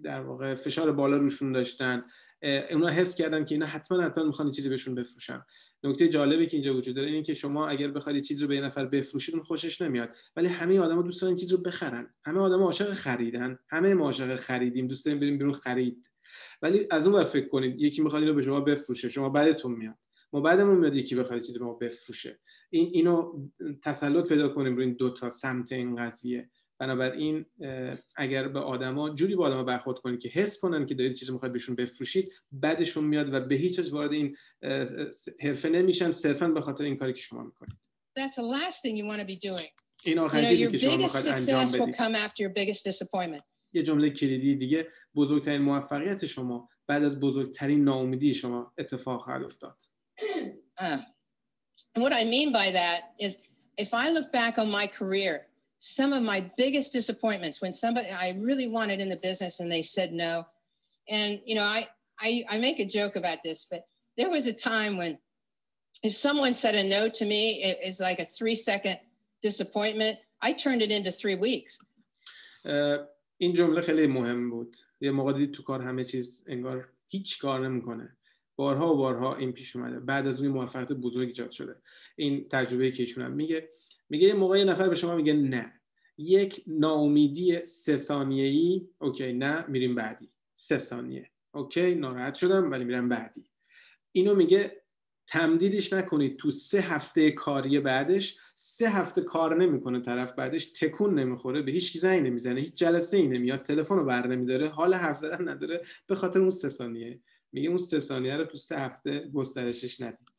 در واقع فشار بالا روشون داشتن، اونا حس کردن که اینا حتما میخوان چیزی بهشون بفروشن. نکته جالبی که اینجا وجود داره اینه که شما اگر بخواید چیزی رو به یه نفر بفروشید اون خوشش نمیاد، ولی همه آدما دوست دارن چیزی رو بخرن، همه آدما عاشق خریدن، همه ما عاشق خریدیم، دوست داریم بریم بیرون خرید. ولی از اون ور فکر کنید یکی میخواد اینو به شما بفروشه، شما بعدتون میاد، ما بعدمون میاد یکی بخواد چیزی به ما بفروشه. اینو تسلط پیدا کنیم روی این دو تا سمت این قضیه. بنابراین اگر به آدما جوری با آدما برخورد کنید که حس کنن که دارید چیزی میخواید بهشون بفروشید، بعدشون میاد و به هیچ وجه وارد این حرفه نمیشن صرفاً به خاطر این کاری که شما میکنید. That's the last thing you want to be doing. این آخرین چیزی که شما میخواید انجام بدید. Your biggest success will come after your biggest disappointment. یه جمله کلیدی دیگه، بزرگترین موفقیت شما بعد از بزرگترین ناامیدی شما اتفاق خواهد افتاد. And what I mean by that is if I look back on my career, some of my biggest disappointments when somebody I really wanted in the business and they said no. And I make a joke about this, but there was a time when if someone said a no to me, it is like a 3-second disappointment. I turned it into 3 weeks. این جمله خیلی مهم بود. یه موقع دید تو کار همه چیز انگار هیچ کار نمیکنه. بارها و بارها این پیش اومده. بعد از اون موفقیت بزرگ ایجاد شده. این تجربه که ایشون هم میگه یه موقع یه نفر به شما میگه نه. یک ناامیدی 3 ثانیه‌ای، اوکی نه، میریم بعدی. 3 ثانیه. اوکی ناراحت شدم ولی میرم بعدی. اینو میگه تمدیدش نکنید تو 3 هفته کاری بعدش. 3 هفته کار نمیکنه طرف، بعدش تکون نمیخوره، به هیچ کی زنگ نمیزنه، هیچ جلسه ای نمیاد، تلفن رو بر نمیداره، حال حرف زدن نداره، به خاطر اون 3 ثانیه. میگه اون 3 ثانیه رو تو 3 هفته گسترشش ندید.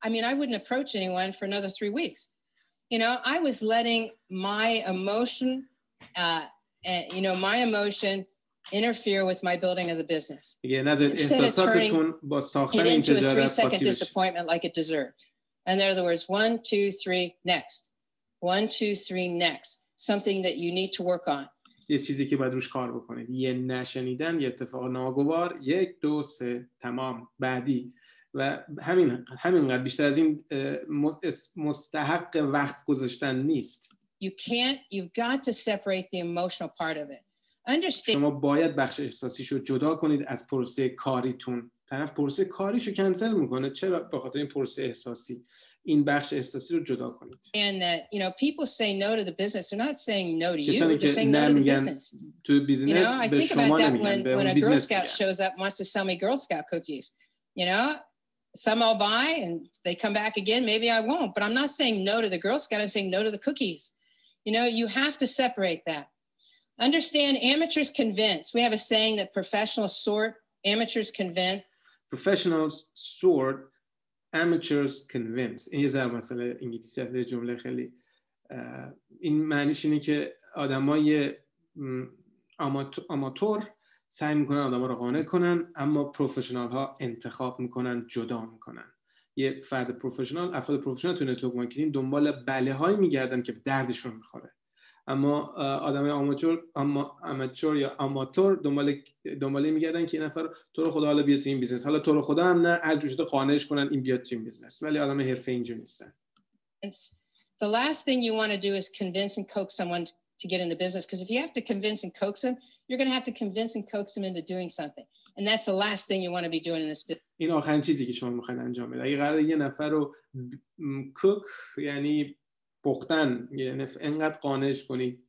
I mean, I wouldn't approach anyone for another 3 weeks. I was letting my emotion interfere with my building of the business. Instead of turning it into a 3-second disappointment like it deserved. In other words, 1, 2, 3, next. 1, 2, 3, next. Something that you need to work on. یه چیزی که باید روش کار بکنید. یه نشنیدن، یه اتفاق ناگوار، 1 2 3 تمام، بعدی. و همینقدر، بیشتر از این مستحق وقت گذاشتن نیست. You've got to separate the emotional part of it. شما باید بخش احساسیشو جدا کنید از پروسه کاریتون. طرف پروسه کاریشو کنسل میکنه، چرا؟ به خاطر این پروسه احساسی. این بخش احساسی رو جدا کنید. And that people say no to the business. They're not saying no to you. They're saying no to the business. تو بیزینس I think about that when a Girl Scout shows up and wants to sell me Girl Scout cookies. Some I'll buy and they come back again. Maybe I won't, but I'm not saying no to the Girl Scout. I'm saying no to the cookies. You have to separate that. Understand, amateurs convince. We have a saying that professionals sort, amateurs convince. Professionals sort, amateurs convince. این یه ضرب مسئله انگلیسی هست، جمله خیلی این معنیش اینه که آدمای آماتور سعی میکنن آدما رو قانع کنن، اما پروفشنال ها انتخاب میکنن، جدا میکنن. یه فرد پروفشنال، افراد پروفشنال تو نتورک مارکتینگ دنبال بله هایی میگردن که دردشون میخوره، اما آدمای آماتور یا آماتور دنبال میگردن که این نفر تو رو خدا حالا بیاد تو این بیزنس، حالا تو رو خدا هم نه، هر جور شده قانعش کنن این بیاد تو این بیزنس، ولی آدم حرفه‌ای اینجوری نیستن. The last thing you want to do is convince and coax someone to get in the business, because if you have to convince and coax them, you're going to have to convince and coax them into doing something, and that's the last thing you want to be doing in this business. این آخرین چیزی که شما میخواید انجام بدید. اگه قراره یه نفر رو کوک، یعنی پختن، یعنی انقدر قانعش کنید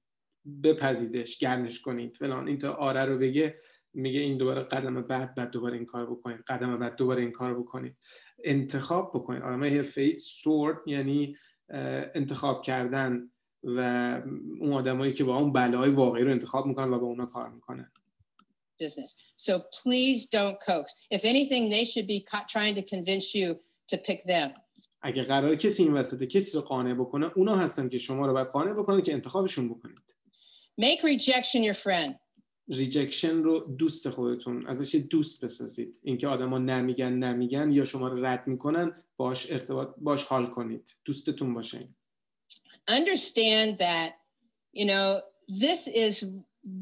بپذیدش، گرمش کنید فلان، این تا آره رو بگه، میگه این دوباره قدم بعد دوباره این کارو بکنید، قدم بعد دوباره این کارو بکنید. انتخاب بکنید. آدمای حرفه‌ای سورت یعنی انتخاب کردن و اون آدمایی که با اون بلای واقعی رو انتخاب میکنن و با اونا کار میکنن. Business. So please don't coax. If anything, they should be trying to convince you to pick them. اگه قراره کسی این وسط کسی رو قانع بکنه، اونا هستن که شما رو باید قانع بکنن که انتخابشون بکنید. Make rejection your friend. ریجکشن رو دوست خودتون ازش دوست بسازید. اینکه آدما نمیگن یا شما رو رد میکنن، باش ارتباط باش حال کنید، دوستتون باشه. Understand that, you know, this is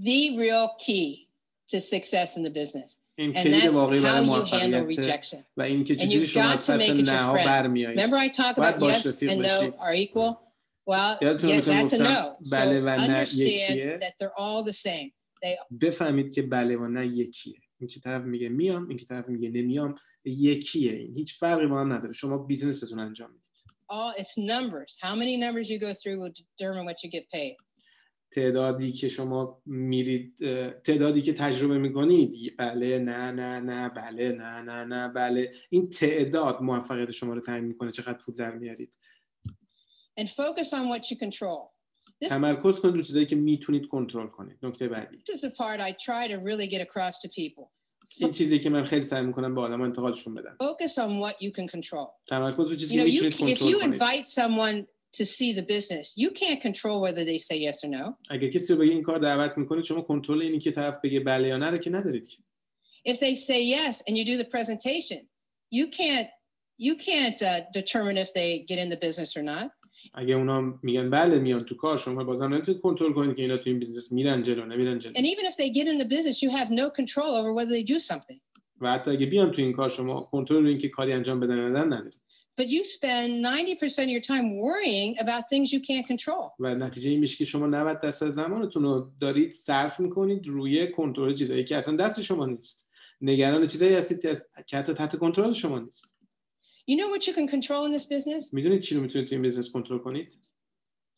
the real key to success in the business. این And کلید that's واقعی how برای you handle موفقیت rejection. و اینکه And چجوری you've شما got از to پس make it your نه‌ها friend. برمیایید. Remember I talk about yes and no are equal? Well, yeah, that's a no. So understand that they're all the same. بفهمید که بله و نه یکیه. این که طرف میگه میام، این که طرف میگه نمیام، یکیه. این هیچ فرقی با هم نداره. شما بیزنستون انجام میدید. It's numbers. How many numbers you go through will determine what you get paid. تعدادی که شما میرید، تعدادی که تجربه میکنید، بله نه بله نه بله، این تعداد موفقیت شما رو تعیین میکنه چقدر پول در میارید. And focus on what you control. تمرکز کنید روی چیزایی که میتونید کنترل کنید. نکته بعدی. This is the part I try to really get across to people. این چیزی که من خیلی سعی میکنم به آدما انتقالشون بدم. Focus on what you can control. تمرکز روی چیزی که میتونید کنترل کنید. If you invite someone to see the business, you can't control whether they say yes or no. اگه کسی رو به این کار دعوت میکنید، شما کنترل اینی که طرف بگه بله یا نه رو که ندارید. If they say yes and you do the presentation, you can't determine if they get in the business or not. اگه اونا میگن بله میان تو کار، شما بازم نمیتونید کنترل کنید که اینا تو این بیزنس میرن جلو نمیرن جلو. And even if they get in the business, you have no control over whether they do something. و حتی اگه بیان تو این کار، شما کنترل رو اینکه کاری انجام بدن یا ندن ندارید. But you spend 90% of your time worrying about things you can't control. و نتیجه این میشه که شما 90% زمانتون رو دارید صرف میکنید روی کنترل چیزایی که اصلا دست شما نیست. نگران چیزایی هستید که حتی تحت کنترل شما نیست. You know what you can control in this business? میدونید چی رو میتونید تو این بیزنس کنترل کنید؟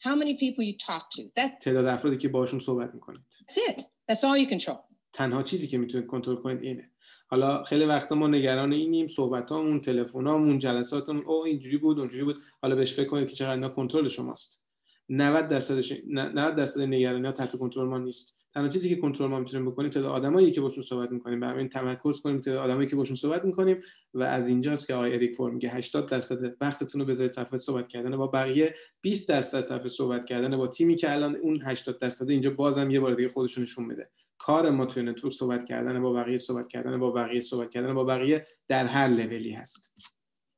How many people you talk to. تعداد افرادی که باشون صحبت میکنید. That's it. That's all you control. تنها چیزی که میتونید کنترل کنید اینه. حالا خیلی وقتا ما نگران اینیم، صحبتامون، تلفنامون، جلساتمون، اینجوری بود، اونجوری بود. حالا بهش فکر کنید که چقدر اینا کنترل شماست. 90% نگرانی‌ها تحت کنترل ما نیست. تنها چیزی که کنترل ما میتونیم بکنیم تعداد آدمایی که باشون صحبت میکنیم، برای این تمرکز کنیم تعداد آدمایی که باشون صحبت میکنیم و از اینجاست که آقای اریک فور میگه 80% وقتتون رو بذارید صرف صحبت کردن با بقیه، 20% صرف صحبت کردن با تیمی که الان اون 80% اینجا بازم یه بار دیگه خودشون نشون میده. کار ما توی نتورک صحبت کردن با بقیه، صحبت کردن با بقیه، صحبت کردن با بقیه در هر لولی هست.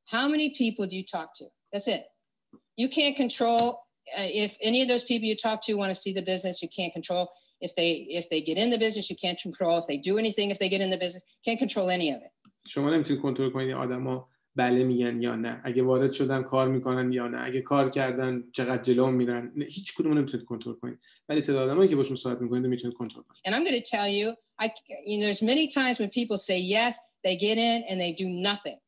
How many people do you talk to? That's it. You can't control if any of those people you talk to want to see the business, you can't control. If they get in the business, you can't control. If they do anything, if they get in the business, can't control any of it. شما نمیتونید کنترل کنید آدما بله میگن یا نه، اگه وارد شدن کار میکنن یا نه، اگه کار کردن چقدر جلو میرن، هیچ کدوم رو نمیتونید کنترل کنید. ولی تعداد آدمایی که باشون صحبت میکنید میتونید کنترل کنید. And I'm going to tell you, there's many times when people say yes, they get in and they do nothing.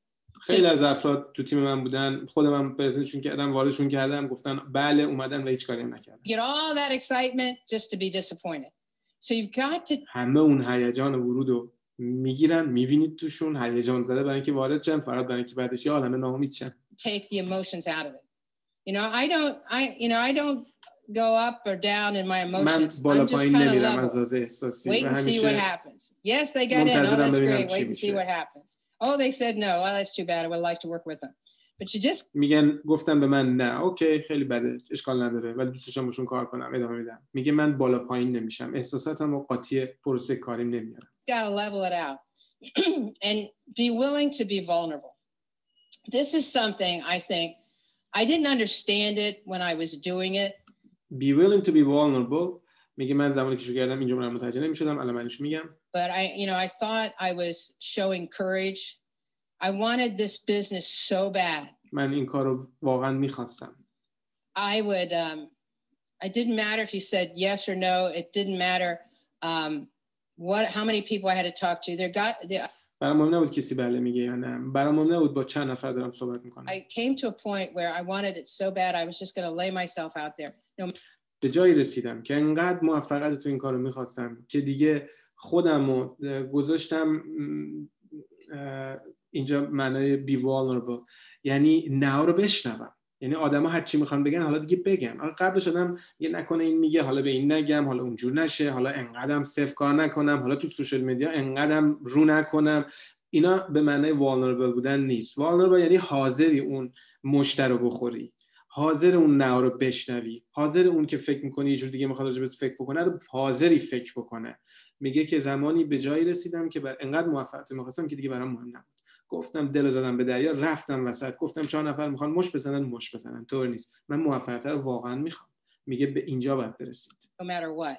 خیلی از افراد تو تیم من بودن، خودم پرزنتشون کردم، واردشون کردم، گفتن بله، اومدن و هیچ کاری نکردن. Get all that excitement just to be disappointed. So you've got to همه اون هیجان ورودو میگیرن، میبینید توشون هیجان زده برای اینکه وارد شن، فقط برای اینکه بعدش یه عالمه ناامید شن. Take the emotions out of it. I don't go up or down in my emotions. I'm just kind of level. Wait and see what happens. Yes, they got in. Oh, that's great. Wait and see what happens. Oh, they said no. Well, that's too bad. I would like to work with them. But you just میگن گفتم به من نه. اوکی، خیلی بده. اشکال نداره. ولی دوست داشتم باشون کار کنم. ادامه میدم. میگه من بالا پایین نمیشم. احساساتم و قاطی پروسه کاریم نمیارم. Got to level it out. And be willing to be vulnerable. This is something I think I didn't understand it when I was doing it. Be willing to be vulnerable. میگه من زمانی که شروع کردم این جمله رو متوجه نمی‌شدم، الان منش میگم. But I thought I was showing courage. I wanted this business so bad. من این کارو واقعا می‌خواستم. It didn't matter if you said yes or no. It didn't matter how many people I had to talk to. برام مهم نبود کسی بله میگه یا نه. برام مهم نبود با چند نفر دارم صحبت میکنم. I came to a point where I wanted it so bad I was just going to lay myself out there. به جایی رسیدم که انقدر موفقیت تو این کارو میخواستم که دیگه خودمو گذاشتم اینجا معنای be vulnerable یعنی نه رو بشنوم. یعنی آدما هر چی میخوان بگن حالا دیگه بگن. قبلش آدم یه نکنه این میگه حالا به این نگم، حالا اونجور نشه، حالا انقدرم صفر کار نکنم، حالا تو سوشال مدیا انقدرم رو نکنم. اینا به معنای vulnerable بودن نیست. vulnerable یعنی حاضری اون مشت رو بخوری، حاضر اون نه رو بشنوی، حاضر اون که فکر میکنی یه جور دیگه میخواد راجع بهت فکر بکنه رو حاضری فکر بکنه. میگه که زمانی به جایی رسیدم که انقدر موفقیت می‌خواستم که دیگه برام مهم نبود. گفتم دل زدم به دریا، رفتم وسط، گفتم 4 نفر میخوان مش بزنن، طور نیست. من موفقیت رو واقعا میخوام. میگه به اینجا باید برسید. No matter what.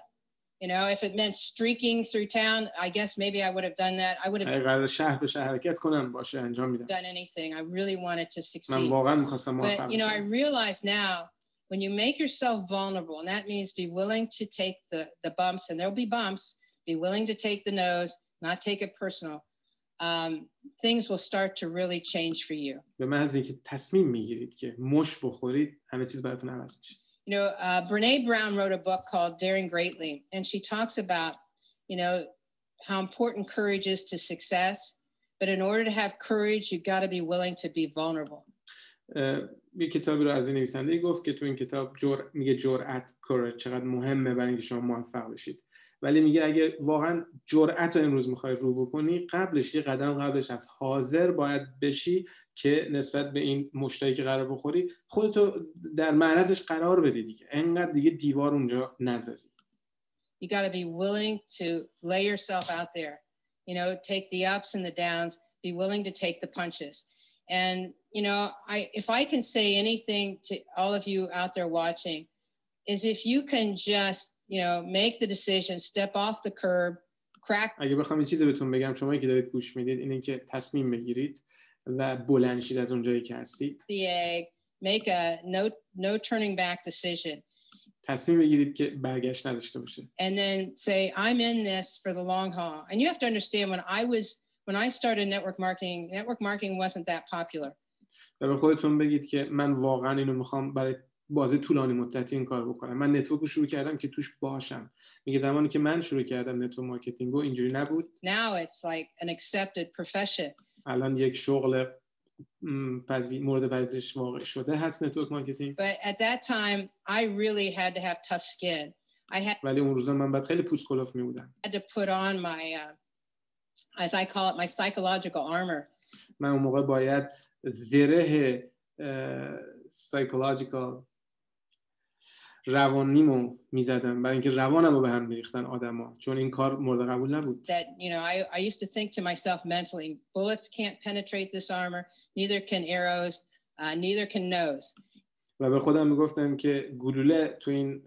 You know, if it meant streaking through town, I guess maybe I would have done that. I would have اگر شهر به شهر حرکت کنم باشه انجام میدم. done anything. I really wanted to succeed. من واقعا میخواستم موفق بشم. But you know, I realize now when you make yourself vulnerable, and that means be willing to take the bumps, and there'll be bumps, be willing to take the no's, not take it personal. Things will start to really change for you. به محض اینکه تصمیم میگیرید که مش بخورید همه چیز براتون عوض میشه. You know, Brené Brown wrote a book called Daring Greatly, and she talks about, you know, how important courage is to success. But in order to have courage, you've got to be willing to be vulnerable. یه کتابی رو از این نویسنده گفت که تو این کتاب میگه جرأت، courage چقدر مهمه برای اینکه شما موفق بشید. ولی میگه اگه واقعا جرأت رو امروز میخوای رو بکنی، قبلش یه قدم قبلش از حاضر باید بشی که نسبت به این مشتایی که قرار بخوری خودتو در معرضش قرار بدی دیگه. انقدر دیگه دیوار اونجا نذاری. You got to be willing to lay yourself out there. You know, take the ups and the downs, be willing to take the punches. And you know, if I can say anything to all of you out there watching is if you can just, you know, make the decision, step off the curb, crack. اگه بخوام یه چیزی بهتون بگم شما که دارید گوش میدید اینه که تصمیم بگیرید و بلند شید از اونجایی که هستید. The egg, make a no turning back decision. تصمیم بگیرید که برگشت نداشته باشه. And then say I'm in this for the long haul. And you have to understand when I started network marketing wasn't that popular. و به خودتون بگید که من واقعا اینو میخوام برای بازه طولانی مدتی این کار بکنم. من نتورک رو شروع کردم که توش باشم. میگه زمانی که من شروع کردم نتورک مارکتینگ اینجوری نبود. Now it's like an accepted profession. الان یک شغل مورد پذیرش واقع شده هست نتورک مارکتینگ. But at that time I really had to have tough skin. ولی اون روزا من باید خیلی پوست کلوف می بودم. I had to put on my as I call it my psychological armor. من اون موقع باید زره psychological روانیمو میزدم برای اینکه روانمو به هم میریختن آدما، چون این کار مورد قبول نبود. That you know I used to think to myself mentally, bullets can't penetrate this armor, neither can arrows, neither can nose. و به خودم میگفتم که گلوله تو این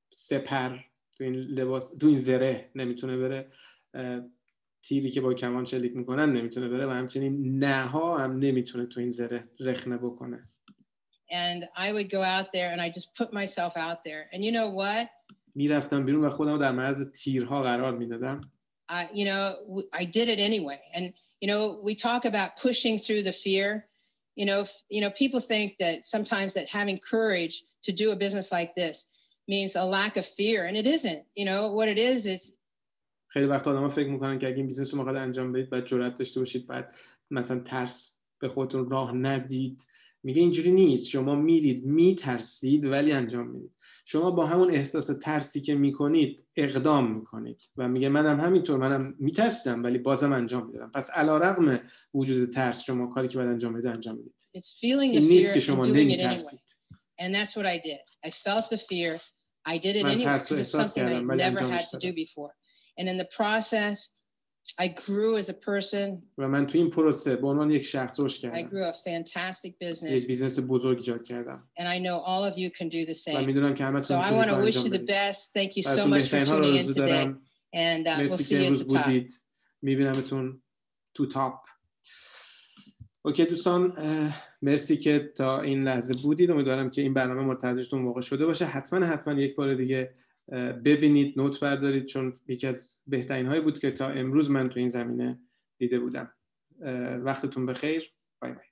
سپر، تو این لباس، تو این زره نمیتونه بره، تیری که با کمان شلیک میکنن نمیتونه بره و همچنین نها هم نمیتونه تو این زره رخنه بکنه. And I would go out there and I just put myself out there. And you know what? میرفتم بیرون و خودم رو در معرض تیرها قرار میدادم. You know, I did it anyway. And you know, we talk about pushing through the fear. You know, people think that sometimes that having courage to do a business like this means a lack of fear, and it isn't. You know, what it is خیلی وقت آدما فکر میکنن که اگه این بیزنس رو میخواد انجام بدید باید جرأت داشته باشید، باید مثلا ترس به خودتون راه ندید. میگه اینجوری نیست. شما میرید میترسید ولی انجام میدید. شما با همون احساس ترسی که میکنید اقدام میکنید و میگه منم همینطور، منم میترسیدم ولی بازم انجام میدادم. پس علیرغم وجود ترس شما کاری که باید انجام بدید انجام میدید. این نیست که شما نمیترسید. And that's what I did. I felt the fear. I did it anyway because it's something I never had to do before. And in the process I grew as a person. و من تو این پروسه به عنوان یک شخص رشد I کردم. grew a fantastic business. یک بیزنس بزرگ ایجاد کردم. And I know all of you can do the و same. میدونم که همتون So I want to wish you the best. Thank you so much for tuning in today. And we'll see you at the top. میبینمتون تو تاپ. اوکی دوستان، مرسی که تا این لحظه بودید. امیدوارم که این برنامه مورد توجهتون واقع شده باشه. حتما یک بار دیگه ببینید، نوت بردارید، چون یکی از بهترین هایی بود که تا امروز من تو این زمینه دیده بودم. وقتتون بخیر. بای بای.